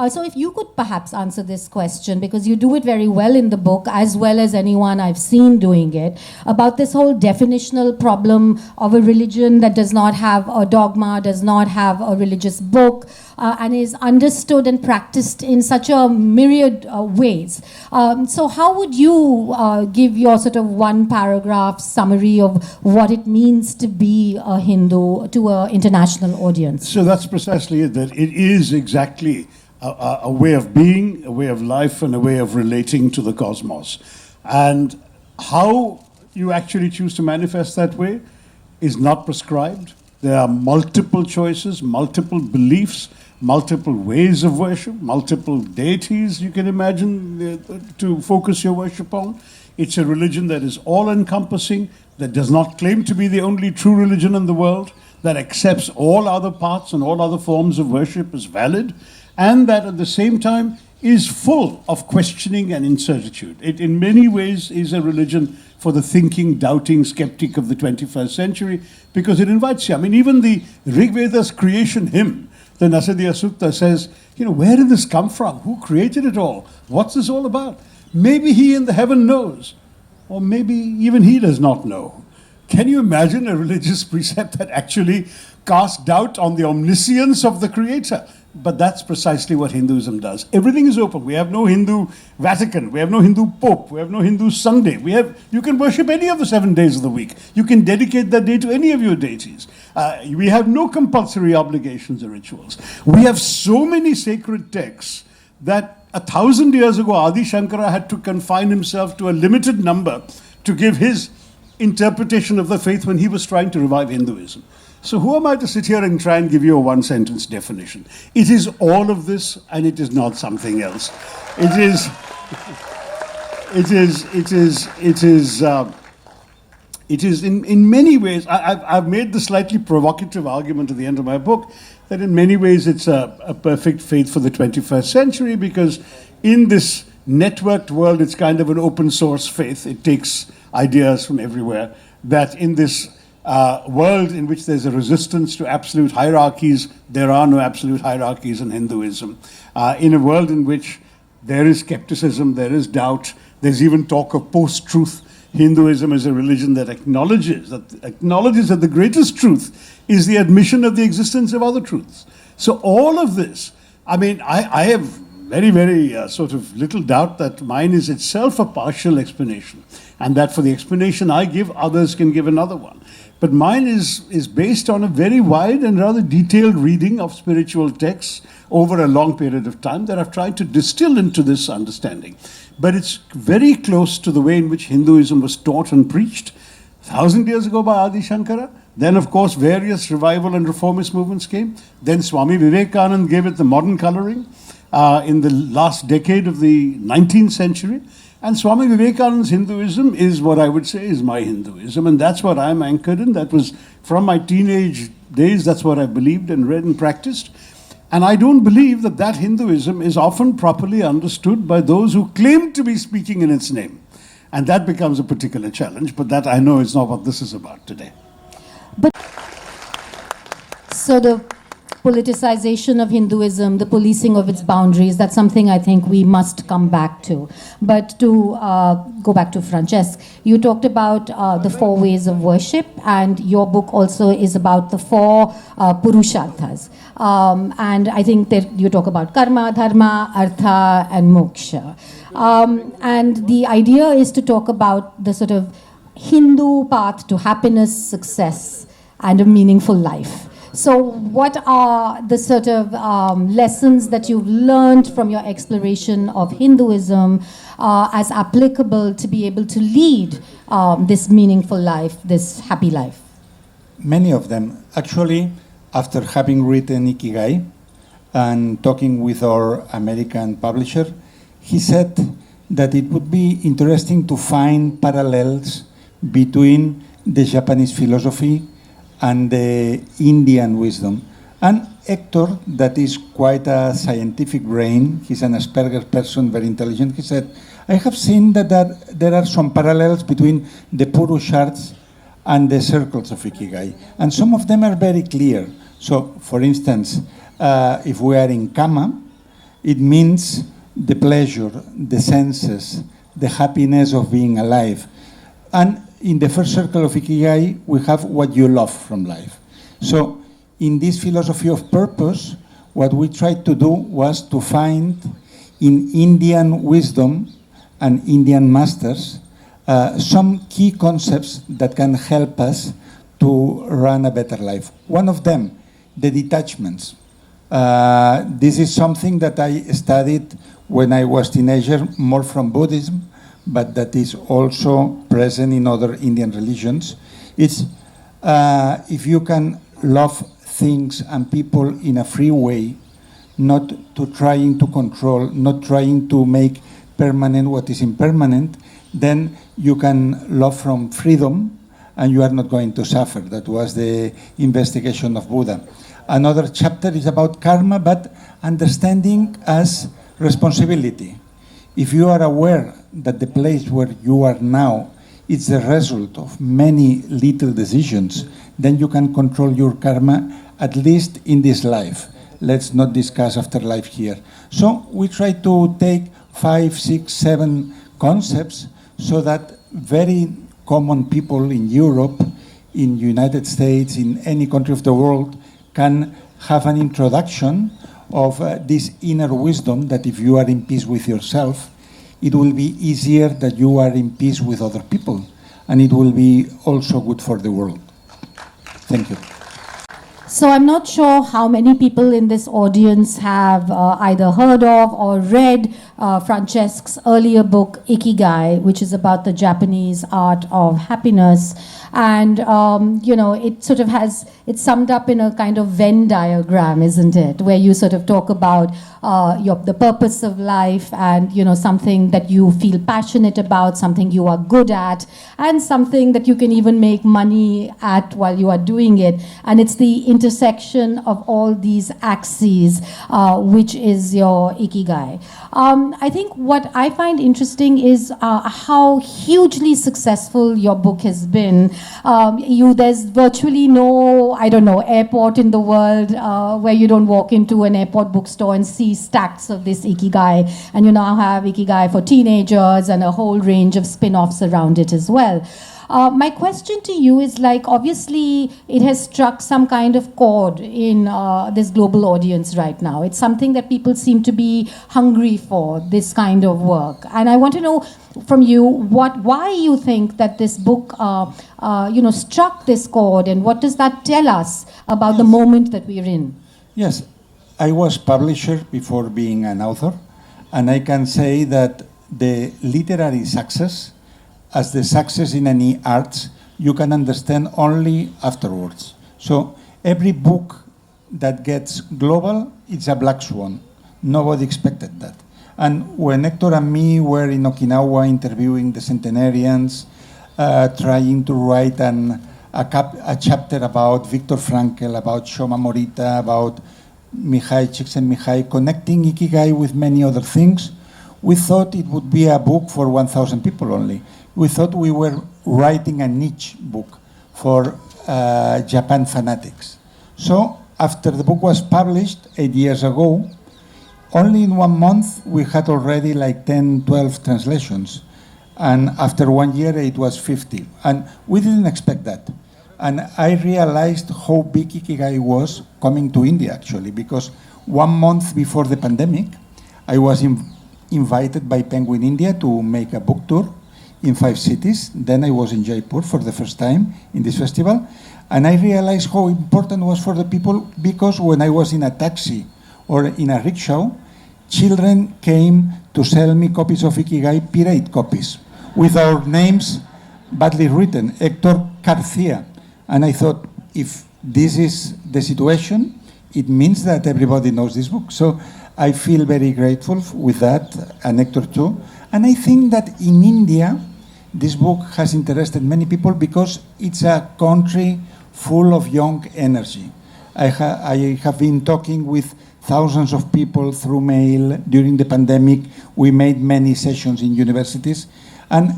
So if you could perhaps answer this question, because you do it very well in the book, as well as anyone I've seen doing it, about this whole definitional problem of a religion that does not have a dogma, does not have a religious book, and is understood and practiced in such a myriad ways. So how would you give your sort of one paragraph summary of what it means to be a Hindu to an international audience? So that's precisely it, that it is exactly a way of being, a way of life, and a way of relating to the cosmos. And how you actually choose to manifest that way is not prescribed. There are multiple choices, multiple beliefs, multiple ways of worship, multiple deities you can imagine to focus your worship on. It's a religion that is all-encompassing, that does not claim to be the only true religion in the world, that accepts all other paths and all other forms of worship as valid, and that at the same time is full of questioning and incertitude. It in many ways is a religion for the thinking, doubting skeptic of the 21st century, because it invites you. I mean, even the Rig Veda's creation hymn, the Nasadiya Sutta, says, where did this come from? Who created it all? What's this all about? Maybe he in the heaven knows, or maybe even he does not know. Can you imagine a religious precept that actually casts doubt on the omniscience of the Creator? But that's precisely what Hinduism does. Everything is open. We have no Hindu Vatican. We have no Hindu Pope. We have no Hindu Sunday. You can worship any of the 7 days of the week. You can dedicate that day to any of your deities. We have no compulsory obligations or rituals. We have so many sacred texts that 1,000 years ago, Adi Shankara had to confine himself to a limited number to give his interpretation of the faith when he was trying to revive Hinduism. So who am I to sit here and try and give you a one-sentence definition? It is all of this, and it is not something else. It is in many ways, I've made the slightly provocative argument at the end of my book that in many ways it's a perfect faith for the 21st century, because in this networked world, it's kind of an open source faith. It takes ideas from everywhere, that in this world in which there's a resistance to absolute hierarchies, there are no absolute hierarchies in Hinduism. In a world in which there is skepticism, there is doubt, there's even talk of post-truth, Hinduism is a religion that acknowledges that the greatest truth is the admission of the existence of other truths. So all of this, I mean, I have very, very sort of little doubt that mine is itself a partial explanation, and that for the explanation I give, others can give another one. But mine is based on a very wide and rather detailed reading of spiritual texts over a long period of time that I've tried to distill into this understanding. But it's very close to the way in which Hinduism was taught and preached 1,000 years ago by Adi Shankara. Then, of course, various revival and reformist movements came. Then Swami Vivekananda gave it the modern coloring in the last decade of the 19th century. And Swami Vivekananda's Hinduism is what I would say is my Hinduism, and that's what I'm anchored in. That was from my teenage days, that's what I believed and read and practiced. And I don't believe that Hinduism is often properly understood by those who claim to be speaking in its name. And that becomes a particular challenge, but that I know is not what this is about today. So the politicization of Hinduism, the policing of its boundaries, that's something I think we must come back to. But to go back to Francesc, you talked about the 4 ways of worship, and your book also is about the 4 purusharthas. And I think that you talk about karma, dharma, artha, and moksha. And the idea is to talk about the sort of Hindu path to happiness, success, and a meaningful life. So, what are the sort of lessons that you've learned from your exploration of Hinduism as applicable to be able to lead this meaningful life, this happy life? Many of them. Actually, after having written Ikigai and talking with our American publisher, he said that it would be interesting to find parallels between the Japanese philosophy and the Indian wisdom. And Hector, that is quite a scientific brain, he's an Asperger's person, very intelligent, he said, I have seen that there are some parallels between the Purusharths and the circles of Ikigai. And some of them are very clear. So, for instance, if we are in Kama, it means the pleasure, the senses, the happiness of being alive. And in the first circle of Ikigai, we have what you love from life. So, in this philosophy of purpose, what we tried to do was to find in Indian wisdom and Indian masters some key concepts that can help us to run a better life. One of them, the detachments. This is something that I studied when I was teenager, more from Buddhism, but that is also present in other Indian religions. It's if you can love things and people in a free way, not to trying to control, not trying to make permanent what is impermanent, then you can love from freedom and you are not going to suffer. That was the investigation of Buddha. Another chapter is about karma, but understanding as responsibility. If you are aware that the place where you are now is the result of many little decisions, then you can control your karma, at least in this life. Let's not discuss afterlife here. So we try to take 5, 6, 7 concepts so that very common people in Europe, in United States, in any country of the world can have an introduction of this inner wisdom that if you are in peace with yourself, it will be easier that you are in peace with other people, and it will be also good for the world. Thank you. So I'm not sure how many people in this audience have either heard of or read Francesca's earlier book, Ikigai, which is about the Japanese art of happiness. And, it sort of it's summed up in a kind of Venn diagram, isn't it? Where you sort of talk about the purpose of life and, something that you feel passionate about, something you are good at, and something that you can even make money at while you are doing it. And it's the intersection of all these axes, which is your Ikigai. I think what I find interesting is how hugely successful your book has been. There's virtually no, airport in the world where you don't walk into an airport bookstore and see stacks of this Ikigai. And you now have Ikigai for teenagers and a whole range of spin-offs around it as well. My question to you is obviously it has struck some kind of chord in this global audience right now. It's something that people seem to be hungry for, this kind of work. And I want to know from you why you think that this book struck this chord, and what does that tell us about the moment that we're in? Yes, I was publisher before being an author, and I can say that the literary success, as the success in any arts, you can understand only afterwards. So every book that gets global, it's a black swan. Nobody expected that. And when Hector and me were in Okinawa interviewing the centenarians, trying to write a chapter about Viktor Frankl, about Shoma Morita, about Mihai Csikszentmihalyi, connecting Ikigai with many other things, we thought it would be a book for 1,000 people only. We thought we were writing a niche book for Japan fanatics. So after the book was published 8 years ago, only in 1 month we had already 10, 12 translations. And after 1 year it was 50. And we didn't expect that. And I realized how big Ikigai was coming to India actually, because 1 month before the pandemic, I was invited by Penguin India to make a book tour in 5 cities. Then I was in Jaipur for the first time in this festival. And I realized how important it was for the people, because when I was in a taxi or in a rickshaw, children came to sell me copies of Ikigai, pirate copies, with our names badly written, Hector Garcia. And I thought, if this is the situation, it means that everybody knows this book. So I feel very grateful with that, and Hector too. And I think that in India, this book has interested many people because it's a country full of young energy. I have been talking with thousands of people through mail during the pandemic. We made many sessions in universities. And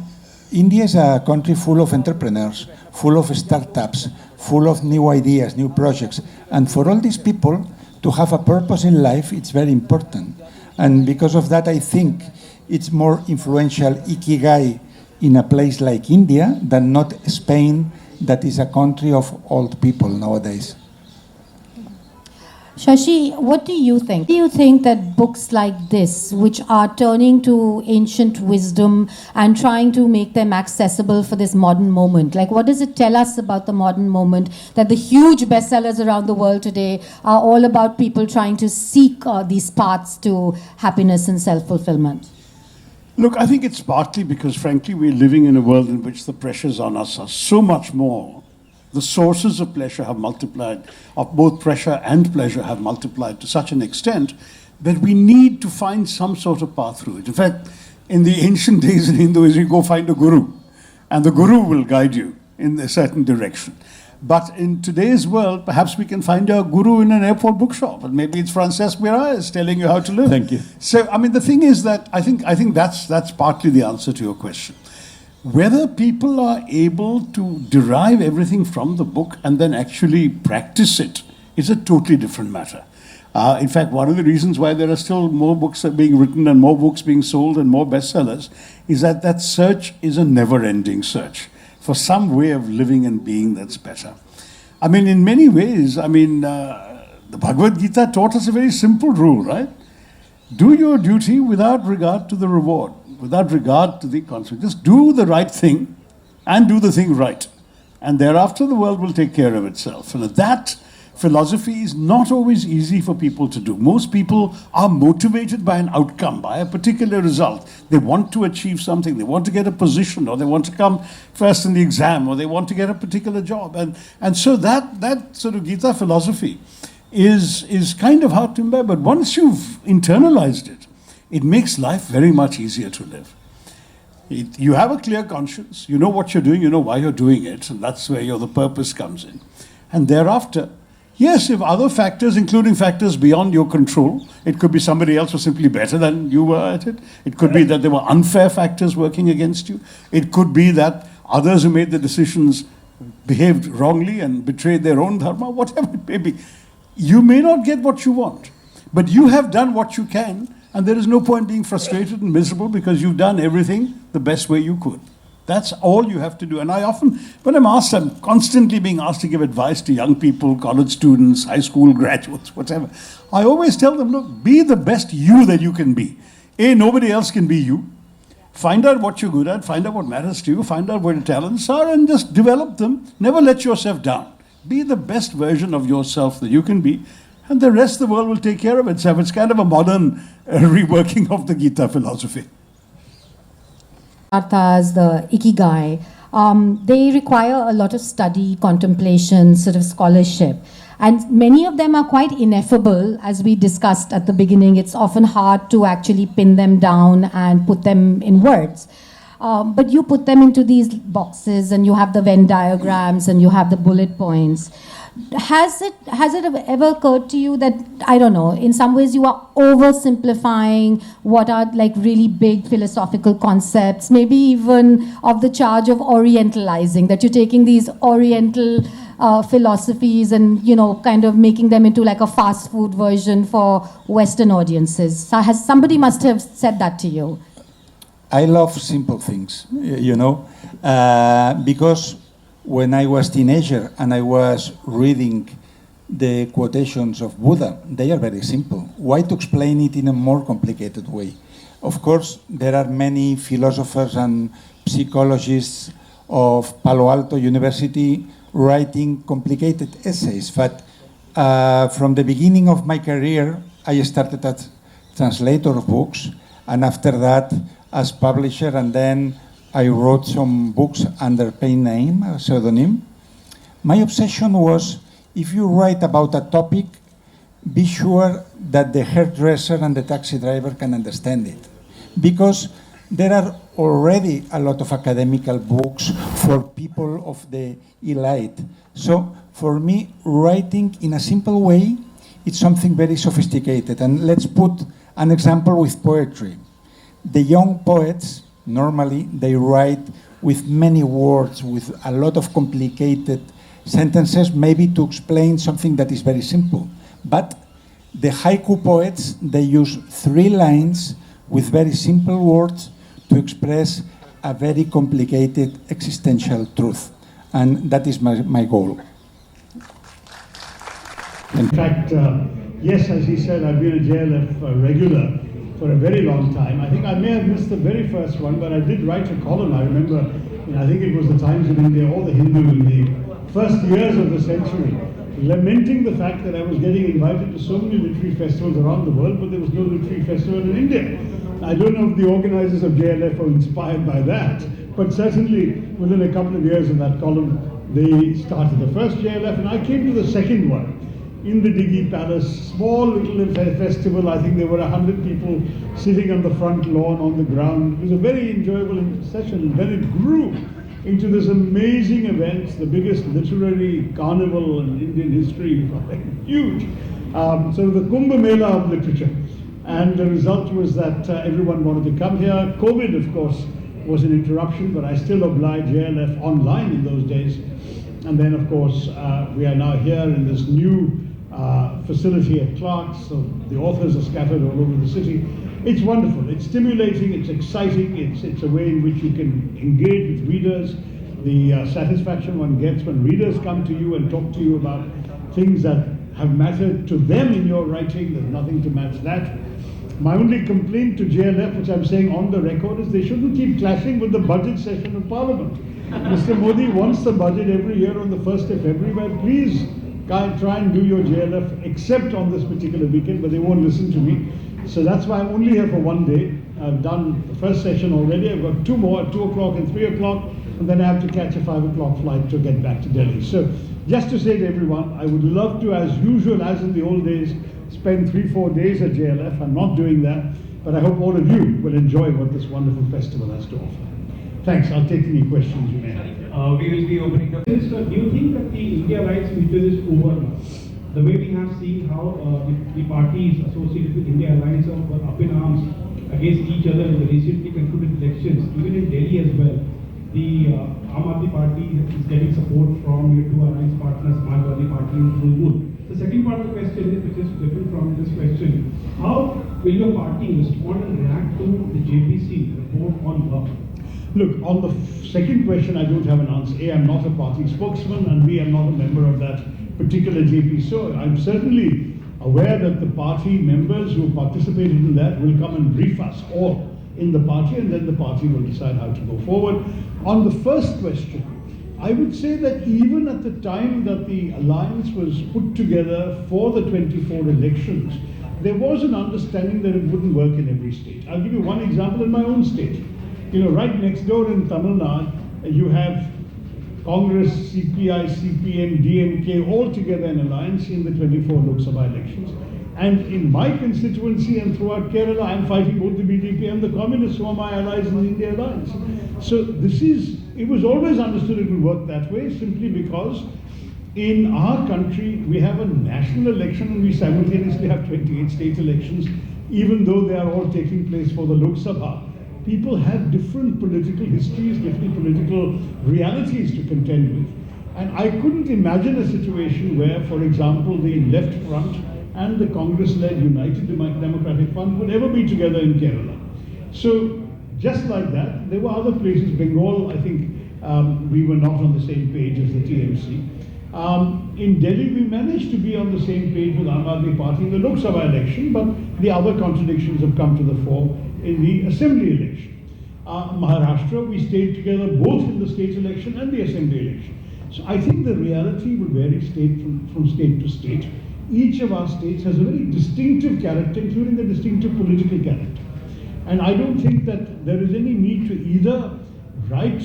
India is a country full of entrepreneurs, full of startups, full of new ideas, new projects. And for all these people to have a purpose in life, it's very important. And because of that, I think it's more influential Ikigai in a place like India than not Spain, that is a country of old people nowadays. Shashi, what do you think? Do you think that books like this, which are turning to ancient wisdom and trying to make them accessible for this modern moment, like what does it tell us about the modern moment, that the huge bestsellers around the world today are all about people trying to seek these paths to happiness and self-fulfillment? Look, I think it's partly because, frankly, we're living in a world in which the pressures on us are so much more. The sources of pleasure have multiplied, of both pressure and pleasure have multiplied to such an extent that we need to find some sort of path through it. In fact, in the ancient days in Hinduism, you go find a guru, and the guru will guide you in a certain direction. But in today's world, perhaps we can find a guru in an airport bookshop, and maybe it's Francesc Miralles telling you how to live. Thank you. So, I mean, the thing is that I think that's partly the answer to your question. Whether people are able to derive everything from the book and then actually practice it is a totally different matter. In fact, one of the reasons why there are still more books being written and more books being sold and more bestsellers is that that search is a never-ending search for some way of living and being that's better. I mean, in many ways, I mean, the Bhagavad Gita taught us a very simple rule, right? Do your duty without regard to the reward, without regard to the consequence. Just do the right thing and do the thing right. And thereafter the world will take care of itself. And that philosophy is not always easy for people to do. Most people are motivated by an outcome, by a particular result. They want to achieve something. They want to get a position, or they want to come first in the exam, or they want to get a particular job. And so that sort of Gita philosophy is kind of hard to imbibe. But once you've internalized it, it makes life very much easier to live. You have a clear conscience. You know what you're doing. You know why you're doing it. And that's where the purpose comes in. And thereafter, yes, if other factors, including factors beyond your control, it could be somebody else was simply better than you were at it. It could be that there were unfair factors working against you. It could be that others who made the decisions behaved wrongly and betrayed their own dharma, whatever it may be. You may not get what you want, but you have done what you can, and there is no point being frustrated and miserable because you've done everything the best way you could. That's all you have to do. And I often, when I'm constantly being asked to give advice to young people, college students, high school graduates, whatever. I always tell them, look, be the best you that you can be. Nobody else can be you. Find out what you're good at, find out what matters to you, find out where your talents are, and just develop them. Never let yourself down. Be the best version of yourself that you can be, and the rest of the world will take care of itself. It's kind of a modern reworking of the Gita philosophy. Arthas, the Ikigai, they require a lot of study, contemplation, sort of scholarship. And many of them are quite ineffable, as we discussed at the beginning. It's often hard to actually pin them down and put them in words. But you put them into these boxes, and you have the Venn diagrams, and you have the bullet points. Has it ever occurred to you that, I don't know, in some ways you are oversimplifying what are like really big philosophical concepts, maybe even of the charge of orientalizing, that you're taking these oriental philosophies and, kind of making them into like a fast food version for Western audiences? So somebody must have said that to you. I love simple things, because when I was teenager and I was reading the quotations of Buddha, they are very simple. Why to explain it in a more complicated way? Of course, there are many philosophers and psychologists of Palo Alto University writing complicated essays. But from the beginning of my career, I started as translator of books, and after that as publisher, and then I wrote some books under pen name, a pseudonym. My obsession was, if you write about a topic, be sure that the hairdresser and the taxi driver can understand it. Because there are already a lot of academical books for people of the elite. So for me, writing in a simple way, it's something very sophisticated. And let's put an example with poetry. The young poets, normally, they write with many words, with a lot of complicated sentences, maybe to explain something that is very simple. But the haiku poets, they use 3 lines with very simple words to express a very complicated existential truth. And that is my goal. In fact, yes, as he said, I've been a JLF regular for a very long time. I think I may have missed the very first one, but I did write a column, I remember, I think it was the Times of India or the Hindu in the first years of the century, lamenting the fact that I was getting invited to so many literary festivals around the world, but there was no literary festival in India. I don't know if the organizers of JLF were inspired by that, but certainly within a couple of years of that column, they started the first JLF, and I came to the second one in the Diggy Palace, small little festival. I think there were 100 people sitting on the front lawn on the ground. It was a very enjoyable session, and then it grew into this amazing event, the biggest literary carnival in Indian history, huge. So the Kumbh Mela of literature. And the result was that everyone wanted to come here. COVID, of course, was an interruption, but I still obliged JLF online in those days. And then, of course, we are now here in this new facility at Clark's. So the authors are scattered all over the city. It's wonderful. It's stimulating. It's exciting. It's a way in which you can engage with readers. The satisfaction one gets when readers come to you and talk to you about things that have mattered to them in your writing. There's nothing to match that. My only complaint to JLF, which I'm saying on the record, is they shouldn't keep clashing with the budget session of Parliament. Mr. Modi wants the budget every year on the 1st of February, but please try and do your JLF except on this particular weekend, but they won't listen to me. So that's why I'm only here for one day. I've done the first session already. I've got 2 more at 2 o'clock and 3 o'clock, and then I have to catch a 5 o'clock flight to get back to Delhi. So just to say to everyone, I would love to, as usual, as in the old days, spend 3-4 days at JLF. I'm not doing that, but I hope all of you will enjoy what this wonderful festival has to offer. Thanks. I'll take any questions you may have. We will be opening the... Do you think that the India rights meter is over now? The way we have seen how the parties associated with India Alliance were up in arms against each other in the recently concluded elections, even in Delhi as well. The Aam Aadmi Party is getting support from your 2 alliance partners, Samajwadi Party and Trinamool. The second part of the question, which is different from this question, how will your party respond and react to the JPC report on work? Look, on the second question, I don't have an answer. A, I'm not a party spokesman, and B, I'm not a member of that particular JP. So I'm certainly aware that the party members who participated in that will come and brief us all in the party, and then the party will decide how to go forward. On the first question, I would say that even at the time that the alliance was put together for the 24 elections, there was an understanding that it wouldn't work in every state. I'll give you one example in my own state. You know, right next door in Tamil Nadu, you have Congress, CPI, CPM, DMK all together in alliance in the 24 Lok Sabha elections. And in my constituency and throughout Kerala, I'm fighting both the BJP and the Communists, who are my allies in the India Alliance. So it was always understood it would work that way, simply because in our country, we have a national election and we simultaneously have 28 state elections, even though they are all taking place for the Lok Sabha. People have different political histories, different political realities to contend with. And I couldn't imagine a situation where, for example, the Left Front and the Congress-led United Democratic Front would ever be together in Kerala. So just like that, there were other places. Bengal, I think we were not on the same page as the TMC. In Delhi, we managed to be on the same page with Aam Aadmi Party in the Lok Sabha election, but the other contradictions have come to the fore in the Assembly election. Maharashtra, we stayed together both in the state election and the assembly election. So I think the reality will vary from state to state. Each of our states has a very distinctive character, including the distinctive political character. And I don't think that there is any need to either write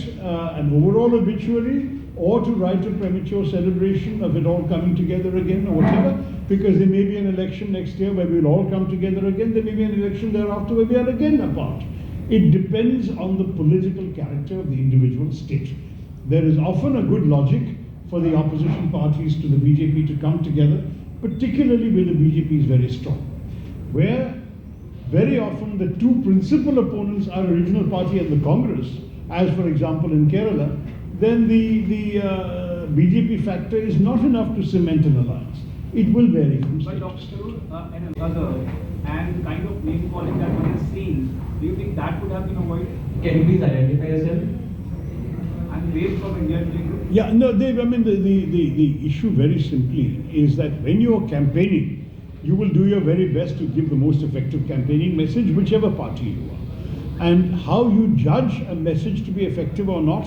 an overall obituary or to write a premature celebration of it all coming together again or whatever, because there may be an election next year where we'll all come together again, there may be an election thereafter where we are again apart. It depends on the political character of the individual state. There is often a good logic for the opposition parties to the BJP to come together, particularly where the BJP is very strong, where very often the two principal opponents are a regional party and the Congress, as for example in Kerala, then the BJP factor is not enough to cement an alliance. It will vary from state to state. And another, and kind of name calling that one is seen, do you think that would have been avoided? Can you please identify yourself? And waves from India today group? Yeah, no, Dave, I mean, the issue very simply is that when you're campaigning, you will do your very best to give the most effective campaigning message, whichever party you are. And how you judge a message to be effective or not,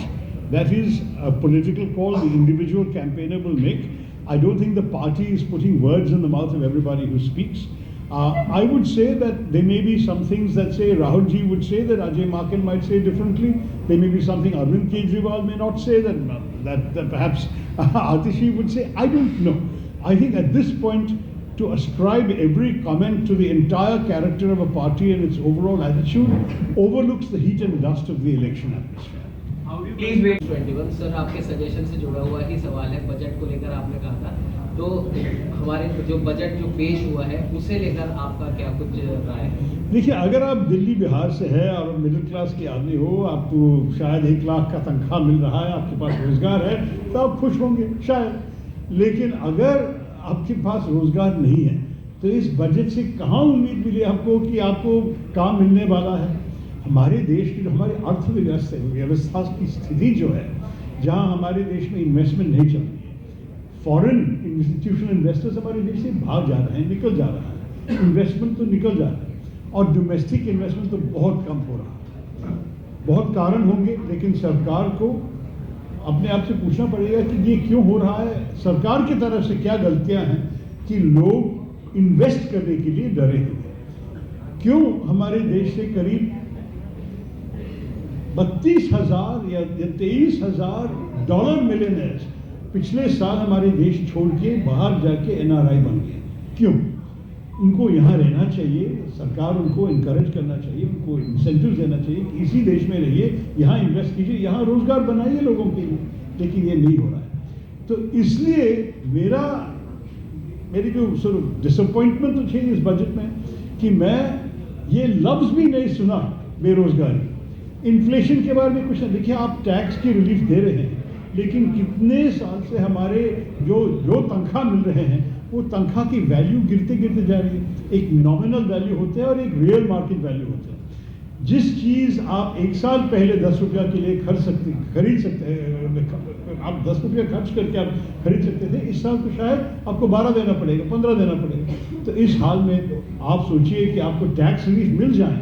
that is a political call the individual campaigner will make. I don't think the party is putting words in the mouth of everybody who speaks. I would say that there may be some things that say Rahul ji would say that Ajay Maken might say differently. There may be something Arvind Kejriwal may not say that perhaps Atishi would say. I don't know. I think at this point, to ascribe every comment to the entire character of a party and its overall attitude overlooks the heat and dust of the election atmosphere. Please wait. 21 sir आपके suggestion से जुड़ा हुआ ही सवाल है, budget को लेकर आपने कहा था, तो हमारे जो बजट जो पेश हुआ है उसे लेकर आपका क्या कुछ राय है? देखिए, अगर आप दिल्ली बिहार से है और मिडिल क्लास के आदमी हो, आपको शायद 1 लाख का तनख्वाह मिल रहा है, आपके पास रोजगार है, तो आप खुश होंगे शायद। लेकिन अगर आपके पास रोजगार नहीं है तो इस बजट से कहाँ उम्मीद मिली आपको कि आपको काम मिलने वाला है? हमारे देश की जो हमारी अर्थव्यवस्था की स्थिति जो है, जहाँ हमारे देश में इन्वेस्टमेंट नहीं चल रही है, फॉरेन इंस्टीट्यूशनल इन्वेस्टर्स हमारे देश से भाग जा रहे हैं, निकल जा रहा है, इन्वेस्टमेंट तो निकल जा रहा है और डोमेस्टिक इन्वेस्टमेंट तो बहुत कम हो रहा है। बहुत कारण होंगे, लेकिन सरकार को अपने आप से पूछना पड़ेगा कि ये क्यों हो रहा है, सरकार की तरफ से क्या गलतियां हैं कि लोग इन्वेस्ट करने के लिए डरे हुए हैं। क्यों हमारे देश से करीब 32,000 या 23,000 डॉलर मिलियनर्स पिछले साल हमारे देश छोड़ के बाहर जाके NRI बन गए? क्यों? उनको यहाँ रहना चाहिए, सरकार उनको इनकरेज करना चाहिए, उनको इंसेंटिव देना चाहिए कि इसी देश में रहिए, यहाँ इन्वेस्ट कीजिए, यहाँ रोजगार बनाइए लोगों के लिए, लेकिन ये नहीं हो रहा है। तो इसलिए मेरी जो डिसअपॉइंटमेंट तो थी इस बजट में कि मैं ये लफ्ज़ भी नहीं सुना बेरोजगारी, इन्फ्लेशन के बारे में कुछ नहीं। देखिए, आप टैक्स की रिलीफ दे रहे हैं, लेकिन कितने साल से हमारे जो तनख्वाह मिल रहे हैं वो तनख्वाह की वैल्यू गिरते गिरते जा रही है। एक नॉमिनल वैल्यू होते हैं और एक रियल मार्केट वैल्यू होते हैं। जिस चीज़ आप 1 साल पहले 10 रुपया के लिए खरीद सकते हैं, आप 10 रुपया खर्च करके आप खरीद सकते थे, इस साल तो शायद आपको 12 देना पड़ेगा, 15 देना पड़ेगा। तो इस हाल में आप सोचिए कि आपको टैक्स रिलीफ मिल जाए,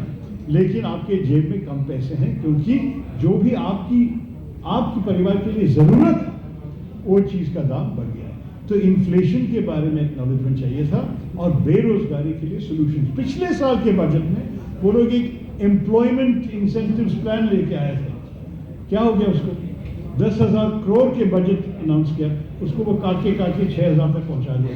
लेकिन आपके जेब में कम पैसे हैं, क्योंकि जो भी आपकी परिवार के लिए ज़रूरत है वो चीज़ का दाम बढ़ गया है। तो इन्फ्लेशन के बारे में एक्नॉलेजमेंट चाहिए था और बेरोजगारी के लिए सोल्यूशन। पिछले साल के बजट में वो लोग एक एम्प्लॉयमेंट इंसेंटिव्स प्लान लेके आए थे, क्या हो गया उसको? 10,000 करोड़ के बजट अनाउंस किया, उसको वो काट के 6,000 तक पहुंचा दिया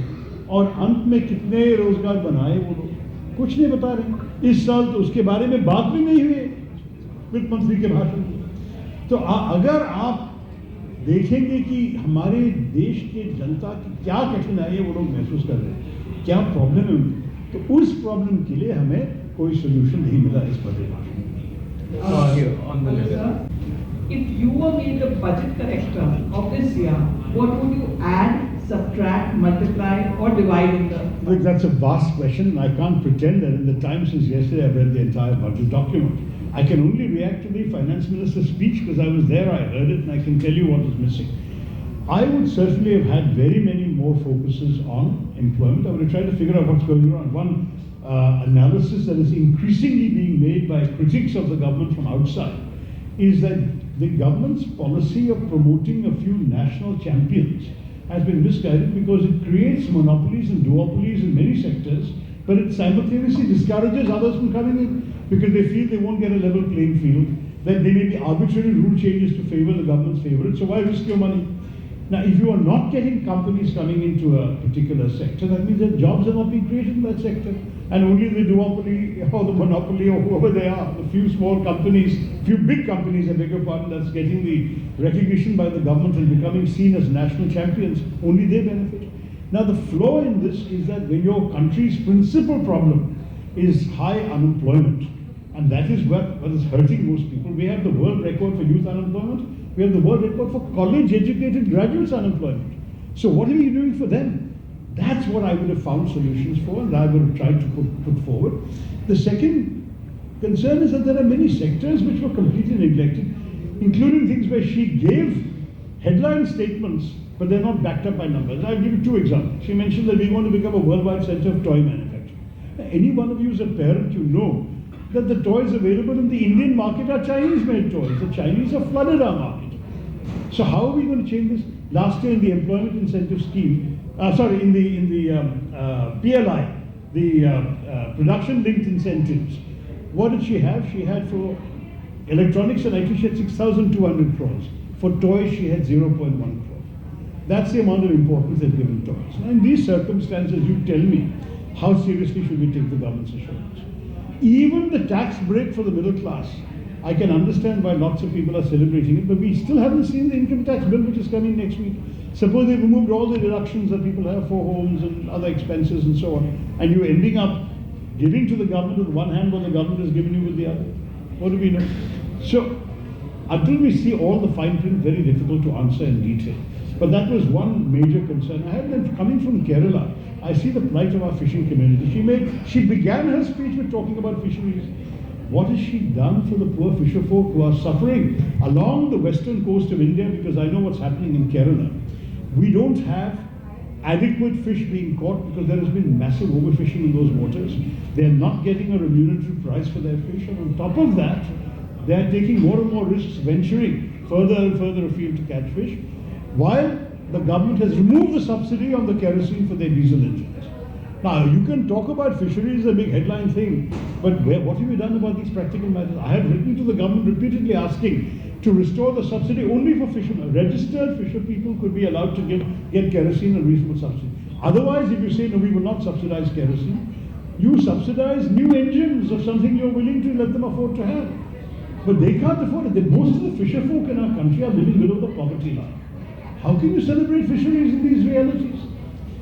और अंत में कितने रोजगार बनाए वो लोग कुछ नहीं बता रहे। इस साल तो उसके बारे में बात भी नहीं हुई वित्त मंत्री के भाषण में। तो अगर आप देखेंगे कि हमारे देश के जनता की क्या कठिनाई वो लोग महसूस कर रहे हैं, क्या प्रॉब्लम है उनकी, तो उस प्रॉब्लम के लिए हमें कोई सोल्यूशन नहीं मिला इस बजट में। If you were made the budget corrector of this year, what would you add, subtract, multiply, or divide in the? Look, that's a vast question. I can't pretend that in the time since yesterday I've read the entire budget document. I can only react to the finance minister's speech because I was there, I heard it, and I can tell you what is missing. I would certainly have had very many more focuses on employment. I would have tried to figure out what's going on. One analysis that is increasingly being made by critics of the government from outside is that the government's policy of promoting a few national champions has been misguided because it creates monopolies and duopolies in many sectors, but it simultaneously discourages others from coming in because they feel they won't get a level playing field, that there may be arbitrary rule changes to favor the government's favorite, so why risk your money? Now, if you are not getting companies coming into a particular sector, that means that jobs are not being created in that sector. And only the duopoly or the monopoly or whoever they are, the few small companies, few big companies, I beg your pardon, that's getting the recognition by the government and becoming seen as national champions, only they benefit. Now, the flaw in this is that when your country's principal problem is high unemployment, and that is what is hurting most people. We have the world record for youth unemployment. We have the world record for college-educated graduates unemployment. So what are we doing for them? That's what I would have found solutions for, and I would have tried to put forward. The second concern is that there are many sectors which were completely neglected, including things where she gave headline statements, but they're not backed up by numbers. I'll give you two examples. She mentioned that we want to become a worldwide center of toy manufacturing. Any one of you as a parent, you know that the toys available in the Indian market are Chinese-made toys. The Chinese have flooded our market. So how are we going to change this? Last year in the employment incentive scheme, in the PLI, the production-linked incentives, what did she have? She had for electronics and IT, she had 6,200 crores. For toys, she had 0.1 crore. That's the amount of importance they've given toys. Now, in these circumstances, you tell me, how seriously should we take the government's assurance? Even the tax break for the middle class, I can understand why lots of people are celebrating it, but we still haven't seen the income tax bill which is coming next week. Suppose they've removed all the deductions that people have for homes and other expenses and so on, and you're ending up giving to the government with one hand what the government has given you with the other. What do we know? So, until we see all the fine print, very difficult to answer in detail. But that was one major concern. I had been coming from Kerala. I see the plight of our fishing community. She began her speech with talking about fisheries. What has she done for the poor fisher folk who are suffering along the western coast of India? Because I know what's happening in Kerala. We don't have adequate fish being caught because there has been massive overfishing in those waters. They're not getting a remunerative price for their fish, and on top of that, they're taking more and more risks venturing further and further afield to catch fish, while the government has removed the subsidy on the kerosene for their diesel engines. Now, you can talk about fisheries, a big headline thing, but what have you done about these practical matters? I have written to the government repeatedly asking to restore the subsidy only for fishermen. Registered fisher people could be allowed to get kerosene and reasonable subsidy. Otherwise, if you say, no, we will not subsidize kerosene, you subsidize new engines of something you're willing to let them afford to have. But they can't afford it. Most of the fisher folk in our country are living below the poverty line. How can you celebrate fisheries in these realities?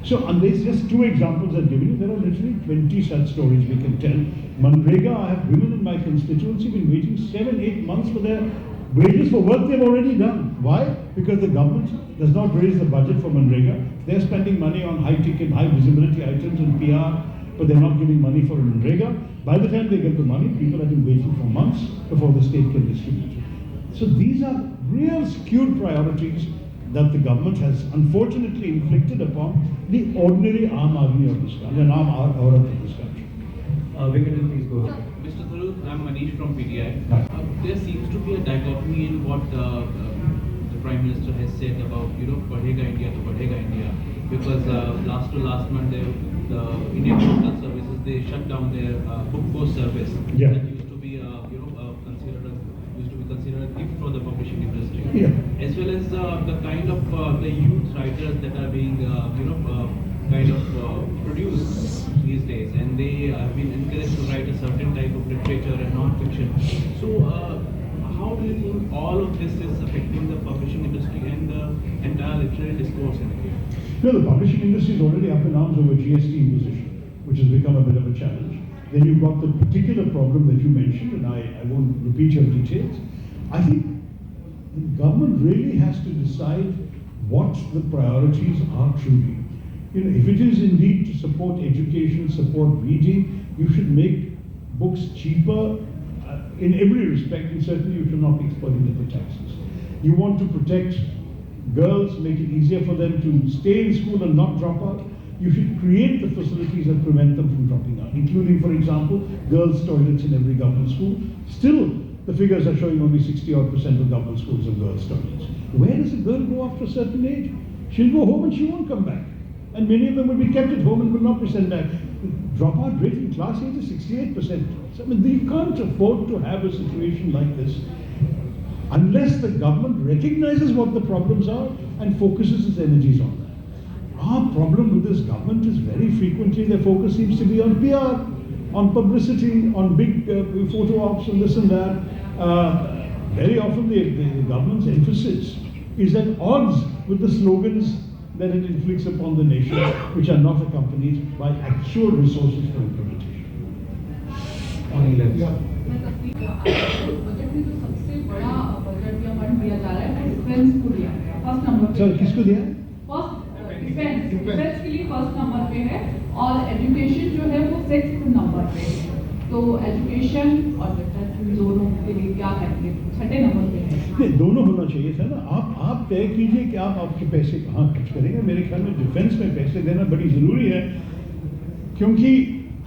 So, and there's just two examples I've given you. There are literally 20 such stories we can tell. Manrega, I have women in my constituency been waiting 7-8 months for their wages for work they've already done. Why? Because the government does not raise the budget for Manrega. They're spending money on high-ticket, high-visibility items and PR, but they're not giving money for Manrega. By the time they get the money, people have been waiting for months before the state can distribute it. So these are real skewed priorities that the government has unfortunately inflicted upon the ordinary arm army of this country, an arm aurat of this country. Vikram, please go ahead. Mr. Tharoor, I'm Manish from PTI. There seems to be a dichotomy in what the Prime Minister has said about, Padhega India to Padhega India, because last month the Indian Postal Services, they shut down their book post service. Yeah. That used to be considered a gift for the publishing industry. Yeah. As well as the kind of the youth writers that are being produced these days, and they have been encouraged to write a certain type of literature and non-fiction. So how do you think all of this is affecting the publishing industry and the entire literary discourse in India? No, the publishing industry is already up in arms over GST imposition, which has become a bit of a challenge. Then you've got the particular problem that you mentioned, and I won't repeat your details. I think the government really has to decide what the priorities are truly. If it is indeed to support education, support reading, you should make books cheaper in every respect, and certainly you should not be exploiting them for taxes. You want to protect girls, make it easier for them to stay in school and not drop out. You should create the facilities that prevent them from dropping out, including, for example, girls' toilets in every government school. Still, the figures are showing only 60% of government schools are girls' colleges. Where does a girl go after a certain age? She'll go home and she won't come back. And many of them will be kept at home and will not be sent back. The dropout rate in class 8 is 68%. So, I mean, you can't afford to have a situation like this unless the government recognizes what the problems are and focuses its energies on that. Our problem with this government is very frequently their focus seems to be on PR, on publicity, on big photo ops and this and that. Very often the government's emphasis is at odds with the slogans that it inflicts upon the nation, which are not accompanied by actual resources for implementation. On 11. Sir किसको दिया? Defence के लिए first number पे है और education जो है वो 6th नंबर पे है। तो एजुकेशन और डिफेंस दोनों के लिए क्या करेंगे? 6ठे नंबर पे है। नहीं, दोनों होना चाहिए था ना। आप तय कीजिए कि आप आपके पैसे कहाँ खर्च करेंगे। मेरे ख्याल में डिफेंस में पैसे देना बड़ी ज़रूरी है, क्योंकि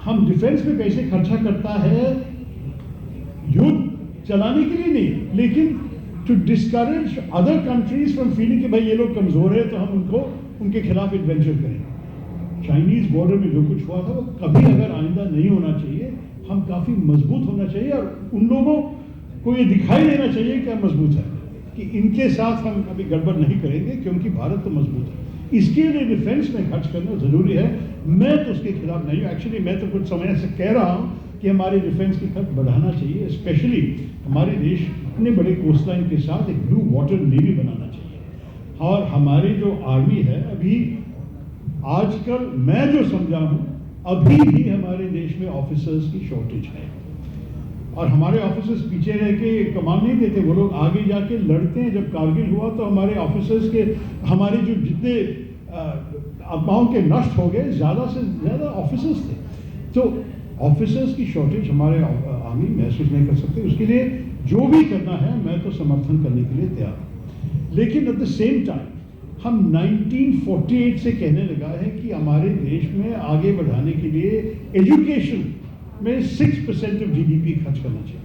हम डिफेंस में पैसे खर्चा करता है युद्ध चलाने के लिए नहीं, लेकिन to discourage other countries from feeling कि भाई ये लोग कमज़ोर है तो हम उनके खिलाफ एडवेंचर करेंगे। चाइनीज़ बॉर्डर में जो कुछ हुआ था वो कभी अगर आइंदा नहीं होना चाहिए। हम काफ़ी मजबूत होना चाहिए और उन लोगों को ये दिखाई देना चाहिए कि हम मजबूत हैं, कि इनके साथ हम कभी गड़बड़ नहीं करेंगे क्योंकि भारत तो मजबूत है। इसके लिए डिफेंस में खर्च करना ज़रूरी है। मैं तो उसके खिलाफ नहीं हूँ। एक्चुअली मैं तो कुछ समय से कह रहा हूँ कि हमारे डिफेंस की खर्च बढ़ाना चाहिए। स्पेशली हमारे देश इतने बड़े कोस्ट लाइन के साथ एक ब्लू वाटर नेवी बनाना चाहिए। और हमारे जो आर्मी है अभी आजकल मैं जो समझा हूँ अभी भी हमारे देश में ऑफिसर्स की शॉर्टेज है और हमारे ऑफिसर्स पीछे रह के कमांड नहीं देते, वो लोग आगे जाके लड़ते हैं। जब कारगिल हुआ तो हमारे ऑफिसर्स के हमारे जो जितने आत्माओं के नष्ट हो गए ज़्यादा से ज़्यादा ऑफिसर्स थे। तो ऑफिसर्स की शॉर्टेज हमारे आर्मी महसूस नहीं कर सकते। उसके लिए जो भी करना है मैं तो समर्थन करने के लिए तैयार हूँ। लेकिन एट द सेम टाइम हम 1948 से कहने लगा है कि हमारे देश में आगे बढ़ाने के लिए एजुकेशन में 6% ऑफ GDP खर्च करना चाहिए।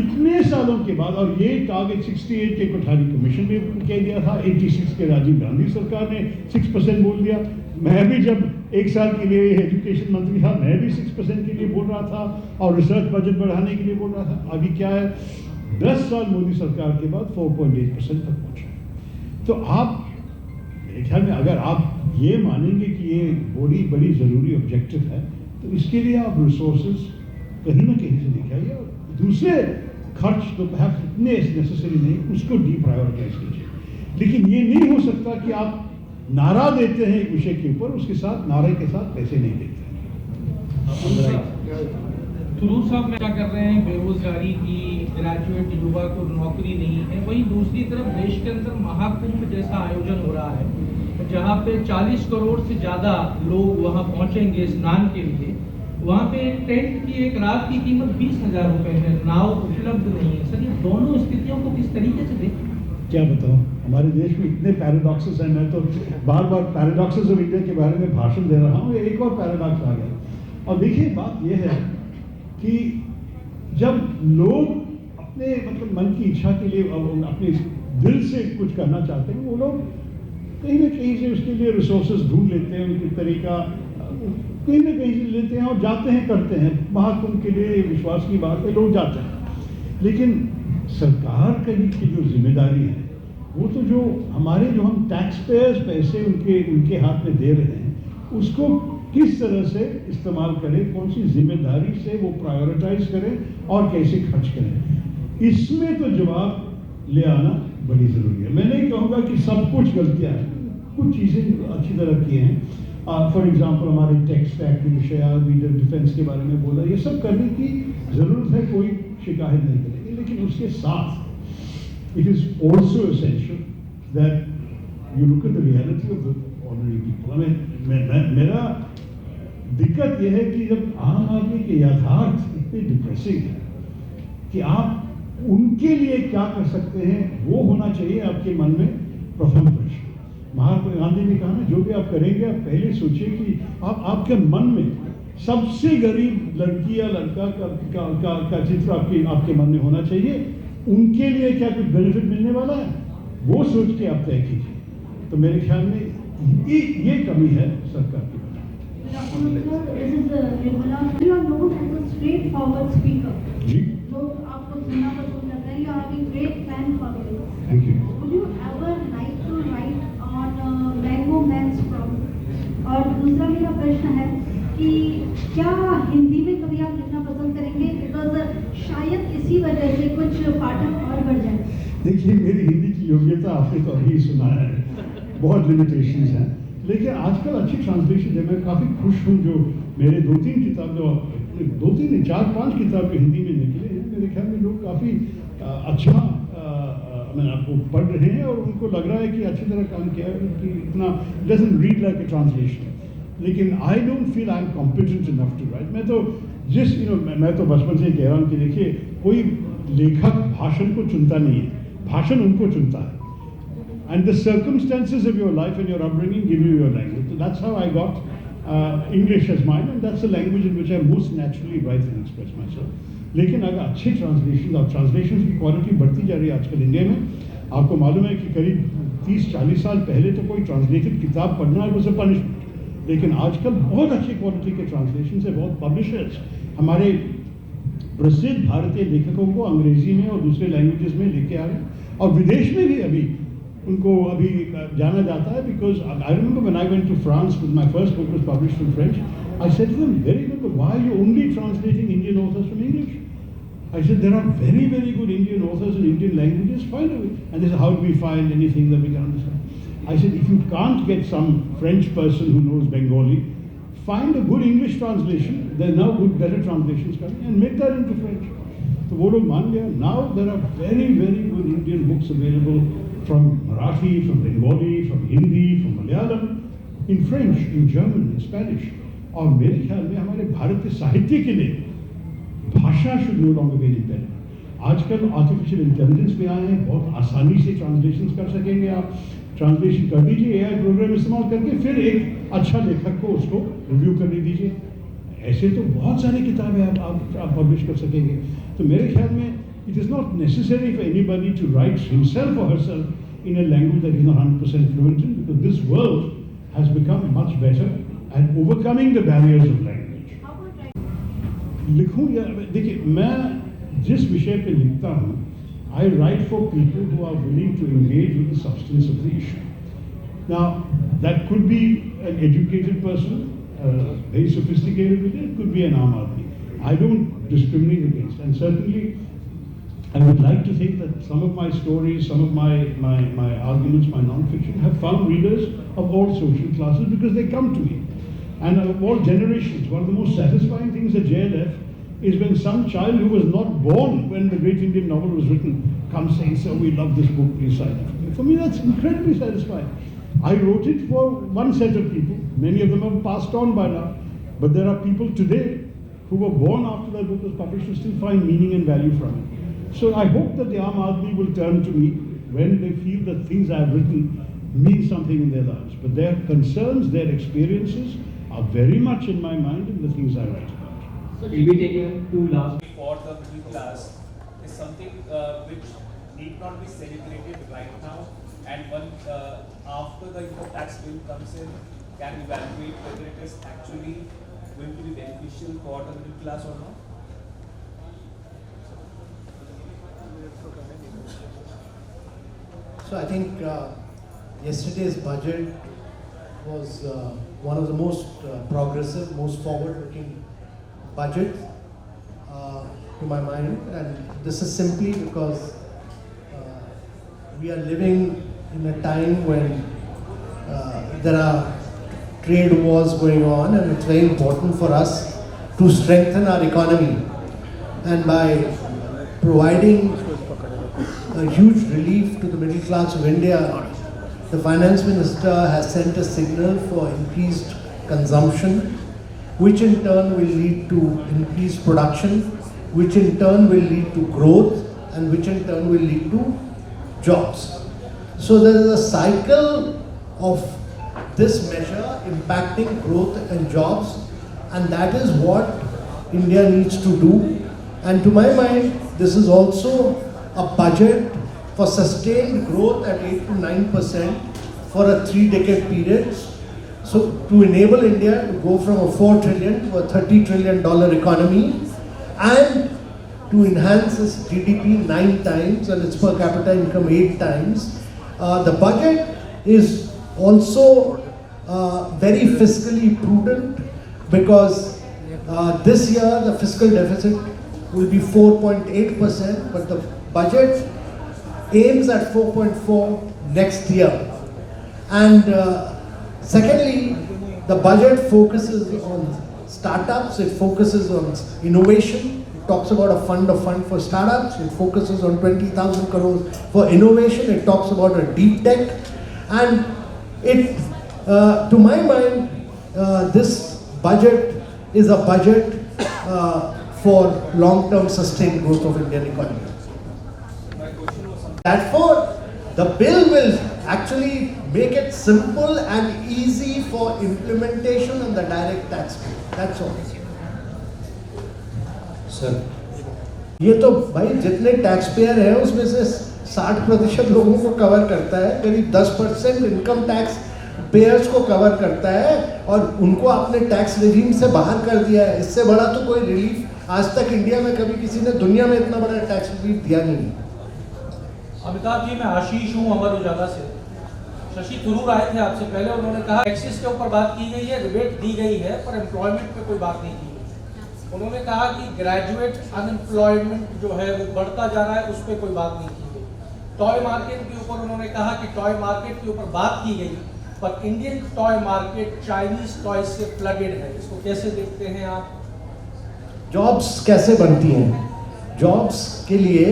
इतने सालों के बाद, और ये टारगेट 68 के कोठारी कमीशन ने कह दिया था, 86 के राजीव गांधी सरकार ने 6% बोल दिया। मैं भी जब एक साल के लिए एजुकेशन मंत्री था मैं भी 6% के लिए बोल रहा था और रिसर्च बजट बढ़ाने के लिए बोल रहा था। अभी क्या है, 10 साल मोदी सरकार के बाद 4.8% तक पहुँचा। तो आप मेरे ख्याल में अगर आप ये मानेंगे कि ये बड़ी ज़रूरी ऑब्जेक्टिव है तो इसके लिए आप रिसोर्सेज कहीं ना कहीं से दिखाइए और दूसरे खर्च तो perhaps इतने नेसेसरी नहीं, उसको डीप्रायोरिटाइज कीजिए। लेकिन ये नहीं हो सकता कि आप नारा देते हैं एक विषय के ऊपर, उसके साथ नारे के साथ पैसे नहीं देते। थरूर साहब क्या कर रहे हैं, बेरोजगारी की, ग्रेजुएट युवा को नौकरी नहीं है। वहीं दूसरी तरफ देश के अंदर महाकुंभ जैसा आयोजन हो रहा है जहां पे 40 करोड़ से ज़्यादा लोग वहां पहुंचेंगे स्नान के लिए। वहां पे एक टेंट की एक रात की कीमत 20,000 रुपये है, नाव उपलब्ध नहीं है। सर, ये दोनों स्थितियों को किस तरीके से देखें? क्या बताऊं, हमारे देश में इतने पैराडॉक्सेस हैं। मैं तो बार बार पैराडॉक्सेस ऑफ इंडिया के बारे में भाषण दे रहा हूँ, एक और पैराडॉक्स आ गया। और देखिए बात यह है कि जब लोग अपने मन की इच्छा के लिए अपने दिल से कुछ करना चाहते हैं, वो लोग कहीं ना कहीं से उसके लिए रिसोर्सेज ढूंढ लेते हैं, उनकी तरीका कहीं ना कहीं से लेते हैं और जाते हैं, करते हैं। महाकुंभ के लिए विश्वास की बात है, लोग जाते हैं। लेकिन सरकार की जो जिम्मेदारी है वो तो जो हम टैक्स पेयर्स पैसे उनके हाथ में दे रहे हैं उसको किस तरह से इस्तेमाल करें, कौन सी जिम्मेदारी से वो प्रायोरिटाइज करें और कैसे खर्च करें, इसमें तो जवाब ले आना बड़ी ज़रूरी है। मैं नहीं कहूँगा कि सब कुछ गलतियाँ हैं, कुछ चीज़ें अच्छी तरह की हैं। फॉर एग्जांपल हमारे टैक्स पैक के विषय, डिफेंस के बारे में बोला, ये सब करने की ज़रूरत है, कोई शिकायत नहीं करेगी। लेकिन उसके साथ it is also essential that you look at the reality of the ordinary people. मेरा दिक्कत यह है कि जब आम आदमी के यथार्थ इतने डिप्रेसिंग है कि आप उनके लिए क्या कर सकते हैं, वो होना चाहिए आपके मन में प्रथम प्रश्न। महात्मा गांधी ने कहा ना, जो भी आप करेंगे आप पहले सोचिए कि आपके मन में सबसे गरीब लड़की या लड़का का चित्र आपके मन में होना चाहिए। उनके लिए क्या कुछ बेनिफिट मिलने वाला है, वो सोच के आप तय कीजिए। तो मेरे ख्याल में ये कमी है सरकार की। जी, लोग आपको सुनना पसंद करते हैं। You are having great fan following. Thank you. Would you ever like to write on Mango Man's problem? और दूसरा मेरा प्रश्न है कि क्या हिंदी में कभी आप लिखना पसंद करेंगे? बिकॉज शायद इसी वजह से कुछ पाठक और बढ़ जाए। देखिए, मेरी हिंदी की योग्यता आपने तो अभी सुना है, बहुत लिमिटेशंस हैं, लेकिन आजकल अच्छी ट्रांसलेशन है। मैं काफ़ी खुश हूँ जो मेरे 2-3 किताब, जो 2-3 4-5 किताब जो हिंदी में निकले हैं, मेरे ख्याल में लोग काफ़ी अच्छा मैंने आपको पढ़ रहे हैं और उनको लग रहा है कि अच्छी तरह काम किया है, कि इतना doesn't read like a translation. लेकिन I don't feel I am competent enough to write. मैं तो मैं तो बचपन से कह रहा हूँ कि देखिए, कोई लेखक भाषण को चुनता नहीं है, भाषण उनको चुनता है। And the circumstances of your life and your upbringing give you your language. So that's how I got English as mine, and that's the language in which I most naturally write and express myself. लेकिन अगर अच्छे translation और translation की quality बढ़ती जा रही है आजकल इंडिया में। आपको मालूम है कि करीब 30-40 साल पहले तो कोई ट्रांसलेटेड किताब पढ़ना वाज अ पनिशमेंट, लेकिन आजकल बहुत अच्छी क्वालिटी के ट्रांसलेशन से बहुत पब्लिशर्स हमारे प्रसिद्ध भारतीय लेखकों को अंग्रेजी में और दूसरे लैंग्वेजेस में लेके आ रहे हैं, और विदेश में भी अभी उनको अभी जाना जाता है। Because I remember when I went to France with my first book was published in French, I said to them, very good, but why are you only translating Indian authors from English? I said, there are very, very good Indian authors in Indian languages, find a way. And they said, how do we find anything that we can understand? I said, if you can't get some French person who knows Bengali, find a good English translation. There are now good, better translations coming, and make that into French. So वो लोग मान लिया। Now there are very, very good Indian books available from Marathi, from Bengali, from Hindi, from Malayalam, in French, in German, in Spanish. और मेरे ख्याल में हमारे भारतीय साहित्य के लिए भाषा should know longer be independent. आजकल आर्टिफिशियल इंटेलिजेंस में आए हैं, बहुत आसानी से ट्रांसलेशन कर सकेंगे। आप ट्रांसलेशन कर दीजिए, एआई प्रोग्राम इस्तेमाल करके, फिर एक अच्छा लेखक को उसको रिव्यू करने दीजिए। ऐसे तो बहुत सारी किताबें आप पब्लिश कर सकेंगे। तो मेरे ख्याल में it is not necessary for anybody to write himself और herself in a language that is not 100% fluent in, because this world has become much better at overcoming the barriers of language. लिखूं या देखिए, मैं जिस विषय पे लिखता हूँ, I write for people who are willing to engage with the substance of the issue. Now, that could be an educated person, very sophisticated with it. It could be an aam aadmi. I don't discriminate against, and certainly I would like to think that some of my stories, some of my arguments, my non-fiction have found readers of all social classes, because they come to me. And of all generations, one of the most satisfying things at JLF is when some child who was not born when the great Indian novel was written comes saying, "Sir, we love this book, please sign it for me." For me, that's incredibly satisfying. I wrote it for one set of people. Many of them have passed on by now. But there are people today who were born after that book was published who still find meaning and value from it. So I hope that the Aam Aadmi will turn to me when they feel that things I have written mean something in their lives. But their concerns, their experiences are very much in my mind in the things I write about. So we'll be taking two last. For the middle class is something which need not be celebrated right now, and one after the income tax bill comes in, can evaluate whether it is actually going to be beneficial for the middle class or not. So I think yesterday's budget was one of the most progressive, most forward-looking budgets to my mind, and this is simply because we are living in a time when there are trade wars going on, and it's very important for us to strengthen our economy, and by providing a huge relief to the middle class of India, the finance minister has sent a signal for increased consumption, which in turn will lead to increased production, which in turn will lead to growth, and which in turn will lead to jobs. So there is a cycle of this measure impacting growth and jobs, and that is what India needs to do. And to my mind, this is also a budget for sustained growth at 8 to 9% for a 3-decade period. So to enable India to go from a $4 trillion to a $30 trillion economy, and to enhance its GDP 9 times and its per capita income 8 times. The budget is also very fiscally prudent, because this year the fiscal deficit will be 4.8%, but the budget aims at 4.4 next year. And secondly, the budget focuses on startups, it focuses on innovation, it talks about a fund for startups, it focuses on 20,000 crores for innovation, it talks about a deep tech, and it, to my mind, this budget is a budget for long-term sustained growth of Indian economy. Therefore, the bill will actually make it simple and easy for implementation on the direct tax bill. That's all. Sir. ये तो भाई जितने tax payer हैं उसमें से 60% लोगों को cover करता है, करीब 10% इनकम टैक्स पेयर्स को कवर करता है, और उनको आपने टैक्स रेजिम से बाहर कर दिया है। इससे बड़ा तो कोई रिलीफ आज तक इंडिया में कभी किसी ने दुनिया में इतना बड़ा टैक्स रिलीफ दिया नहीं। अमिताभ जी, मैं आशीष हूँ अमर उजाला से। शशि थरूर आए थे आपसे पहले, उन्होंने कहा टैक्सेस के ऊपर बात की गई है, रिबेट दी गई है, पर एम्प्लॉयमेंट पे कोई बात नहीं की गई। उन्होंने कहा कि ग्रेजुएट अनएम्प्लॉयमेंट जो है वो बढ़ता जा रहा है, उस पर कोई बात नहीं की गई। टॉय मार्केट के ऊपर उन्होंने कहा कि टॉय मार्केट के ऊपर बात की गई, पर Indian toy market Chinese toy से फ्लडेड है। इसको कैसे देखते हैं आप? जॉब्स कैसे बनती हैं? जॉब्स के लिए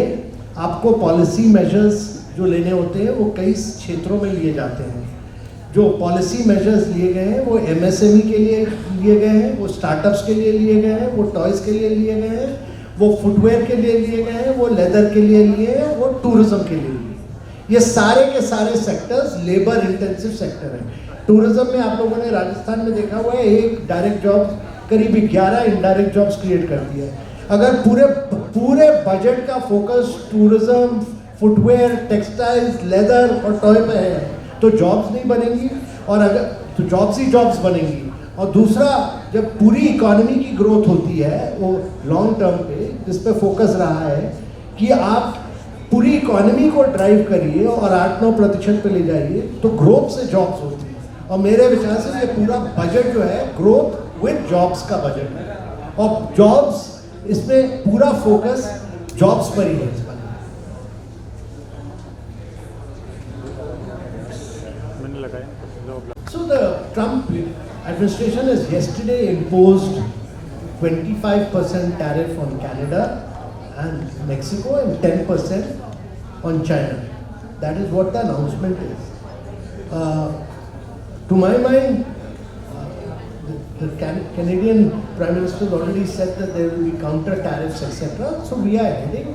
आपको पॉलिसी मेजर्स जो लेने होते हैं वो कई क्षेत्रों में लिए जाते हैं। जो पॉलिसी मेजर्स लिए गए हैं वो एमएसएमई के लिए लिए गए हैं, वो स्टार्टअप्स के लिए लिए गए हैं, वो टॉयज़ के लिए लिए गए हैं, वो फुटवेयर के लिए लिए गए हैं, वो लेदर के लिए लिए हैं, वो टूरिज्म के लिए लिए। ये सारे के सारे सेक्टर्स लेबर इंटेंसिव सेक्टर हैं। टूरिज्म में आप लोगों ने राजस्थान में देखा हुआ है, एक डायरेक्ट जॉब करीब 11 इनडायरेक्ट जॉब्स क्रिएट कर दिया है। अगर पूरे बजट का focus tourism, footwear, textiles, leather और टॉय में है तो जॉब्स नहीं बनेंगी, और अगर तो जॉब्स ही जॉब्स बनेंगी। और दूसरा, जब पूरी इकोनॉमी की ग्रोथ होती है वो लॉन्ग टर्म पे जिस पे फोकस रहा है कि आप पूरी इकोनॉमी को ड्राइव करिए और 8-9% पे ले जाइए, तो ग्रोथ से जॉब्स होती है। और मेरे विचार से ये पूरा बजट जो है ग्रोथ विद जॉब्स का बजट है, और जॉब्स इसमें पूरा फोकस जॉब्स पर ही है। So the Trump administration has yesterday imposed 25% tariff on Canada and Mexico and 10% on China. That is what the announcement is. To my mind, the Canadian Prime Minister has already said that there will be counter tariffs, etc. So we are heading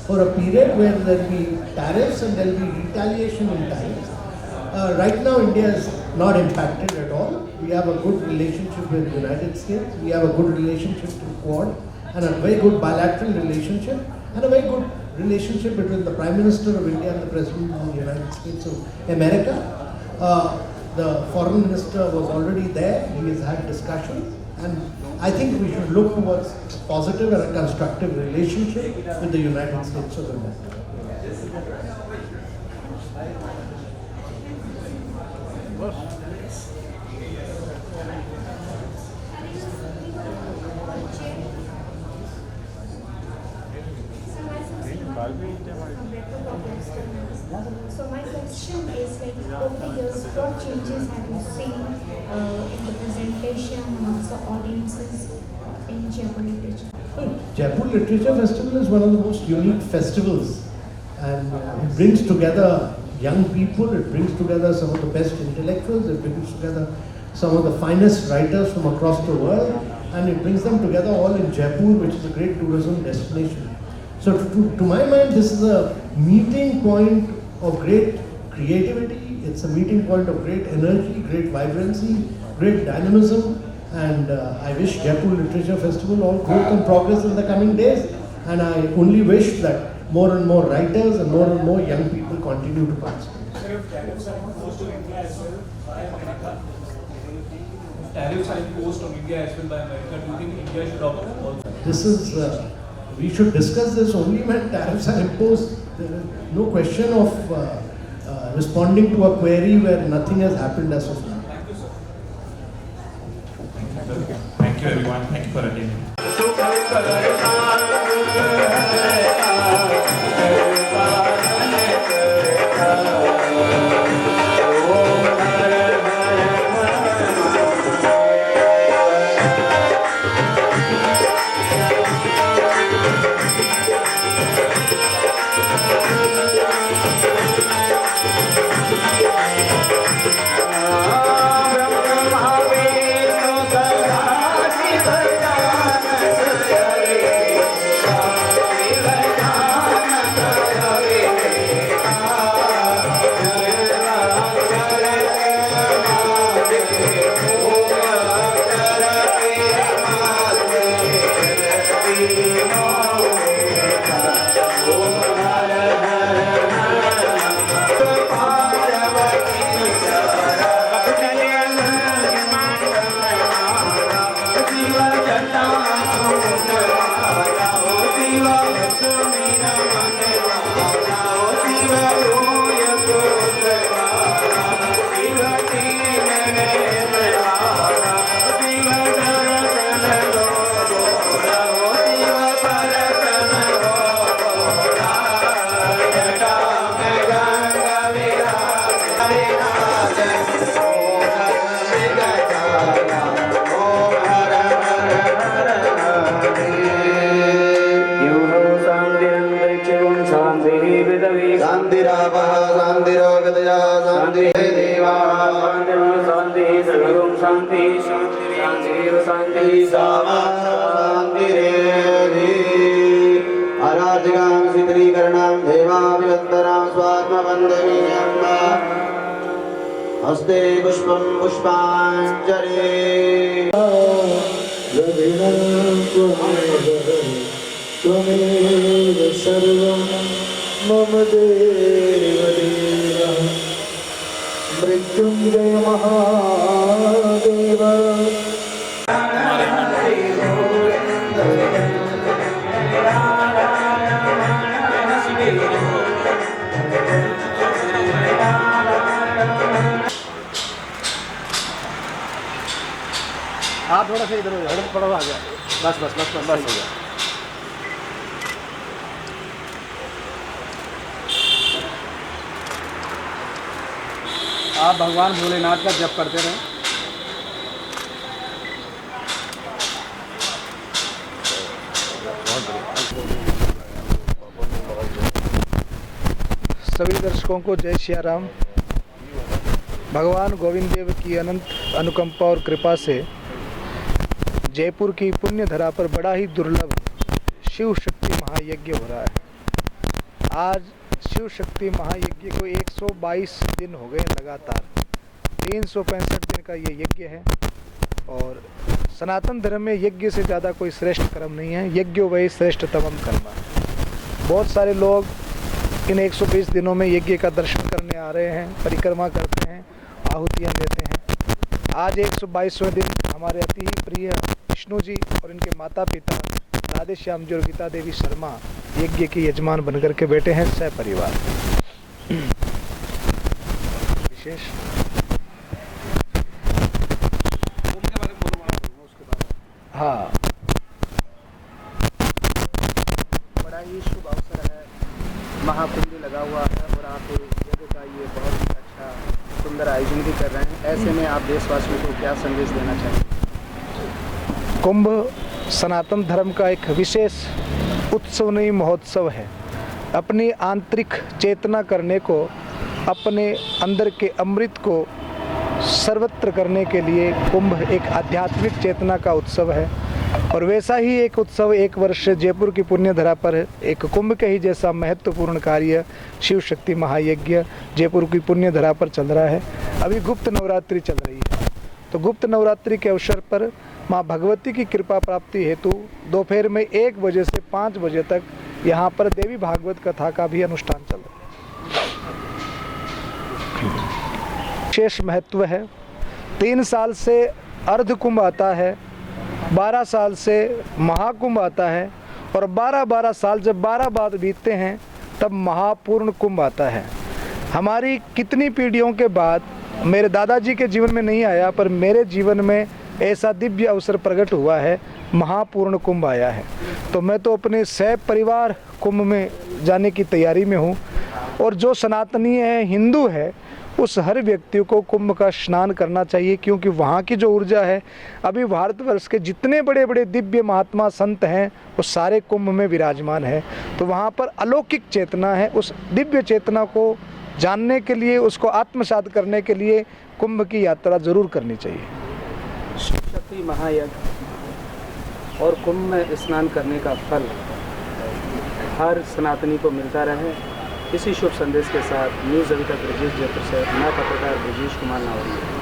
for a period where there will be tariffs and there will be retaliation in tariffs. Right now, India is not impacted at all. We have a good relationship with the United States. We have a good relationship with Quad, and a very good bilateral relationship, and a very good relationship between the Prime Minister of India and the President of the United States of America. The Foreign Minister was already there. He has had discussions, and I think we should look towards a positive and a constructive relationship with the United States of America. So my question is, like, over the years, what changes have you seen in the presentation amongst the audiences in Jaipur Literature? Jaipur Literature Festival is one of the most unique festivals, and it brings together young people, it brings together some of the best intellectuals, it brings together some of the finest writers from across the world, and it brings them together all in Jaipur, which is a great tourism destination. So to my mind, this is a meeting point of great creativity, it's a meeting point of great energy, great vibrancy, great dynamism, And I wish Jaipur Literature Festival all growth and progress in the coming days. And I only wish that more and more writers and more young people continue to participate. Sir, if tariffs are imposed on India as well by America, if tariffs are imposed on India as well by America, do you think India should opt also? This is, we should discuss this only when tariffs are imposed. There is no question of responding to a query where nothing has happened as of now. Thank you everyone. Thank you for attending. हस्ते पुष्पं पुष्पाञ्जलि त्वमेव सर्वं मम देवदेव मृत्युञ्जय महादेव आप थोड़ा सा इधर हो जाओ, थोड़ा आ गया, बस बस बस बस हो गया। आप भगवान भोलेनाथ का जप करते रहें। सभी दर्शकों को जय श्री राम। भगवान गोविंद देव की अनंत अनुकंपा और कृपा से जयपुर की पुण्य धरा पर बड़ा ही दुर्लभ शिव शक्ति महायज्ञ हो रहा है। आज शिव शक्ति महायज्ञ को 122 दिन हो गए लगातार। 365 दिन का ये यज्ञ है और सनातन धर्म में यज्ञ से ज़्यादा कोई श्रेष्ठ कर्म नहीं है। यज्ञो वही श्रेष्ठतमम कर्म। बहुत सारे लोग इन 120 दिनों में यज्ञ का दर्शन करने आ रहे हैं, परिक्रमा करते हैं, आहुतियाँ देते हैं। आज 122वें दिन हमारे अति ही प्रिय विष्णु जी और इनके माता पिता राधे श्याम जी और गीता देवी शर्मा यज्ञ के यजमान बनकर के बैठे हैं सपरिवार। विशेष हाँ, बड़ा ही शुभ अवसर है, महाकुंभ लगा हुआ है और आप यज्ञ का ये बहुत ही अच्छा सुंदर आयोजन भी कर रहे हैं। ऐसे में आप देशवासियों को क्या संदेश देना चाहेंगे? कुंभ सनातन धर्म का एक विशेष उत्सव नहीं महोत्सव है। अपनी आंतरिक चेतना करने को, अपने अंदर के अमृत को सर्वत्र करने के लिए कुंभ एक आध्यात्मिक चेतना का उत्सव है। और वैसा ही एक उत्सव एक वर्ष जयपुर की पुण्य धरा पर एक कुंभ के ही जैसा महत्वपूर्ण कार्य शिव शक्ति महायज्ञ जयपुर की पुण्य धरा पर चल रहा है। अभी गुप्त नवरात्रि चल रही है, तो गुप्त नवरात्रि के अवसर पर माँ भगवती की कृपा प्राप्ति हेतु दोपहर में 1 बजे से 5 बजे तक यहाँ पर देवी भागवत कथा का भी अनुष्ठान चल रहा है। विशेष महत्व है। 3 साल से अर्ध कुंभ आता है, 12 साल से महाकुंभ आता है और 12 साल जब 12 बाद बीतते हैं तब महापूर्ण कुंभ आता है। हमारी कितनी पीढ़ियों के बाद, मेरे दादाजी के जीवन में नहीं आया पर मेरे जीवन में ऐसा दिव्य अवसर प्रकट हुआ है, महापूर्ण कुंभ आया है। तो मैं तो अपने सह परिवार कुंभ में जाने की तैयारी में हूँ और जो सनातनी है, हिंदू है, उस हर व्यक्ति को कुंभ का स्नान करना चाहिए, क्योंकि वहाँ की जो ऊर्जा है, अभी भारतवर्ष के जितने बड़े बड़े दिव्य महात्मा संत हैं वो सारे कुंभ में विराजमान है। तो वहाँ पर अलौकिक चेतना है, उस दिव्य चेतना को जानने के लिए, उसको आत्मसात करने के लिए कुंभ की यात्रा जरूर करनी चाहिए। शक्ति महायज्ञ और कुंभ में स्नान करने का फल हर सनातनी को मिलता रहे, इसी शुभ संदेश के साथ न्यूज़ अभी तक ब्रजेश जयपुर से मैं पत्रकार ब्रजेश कुमार नावरी।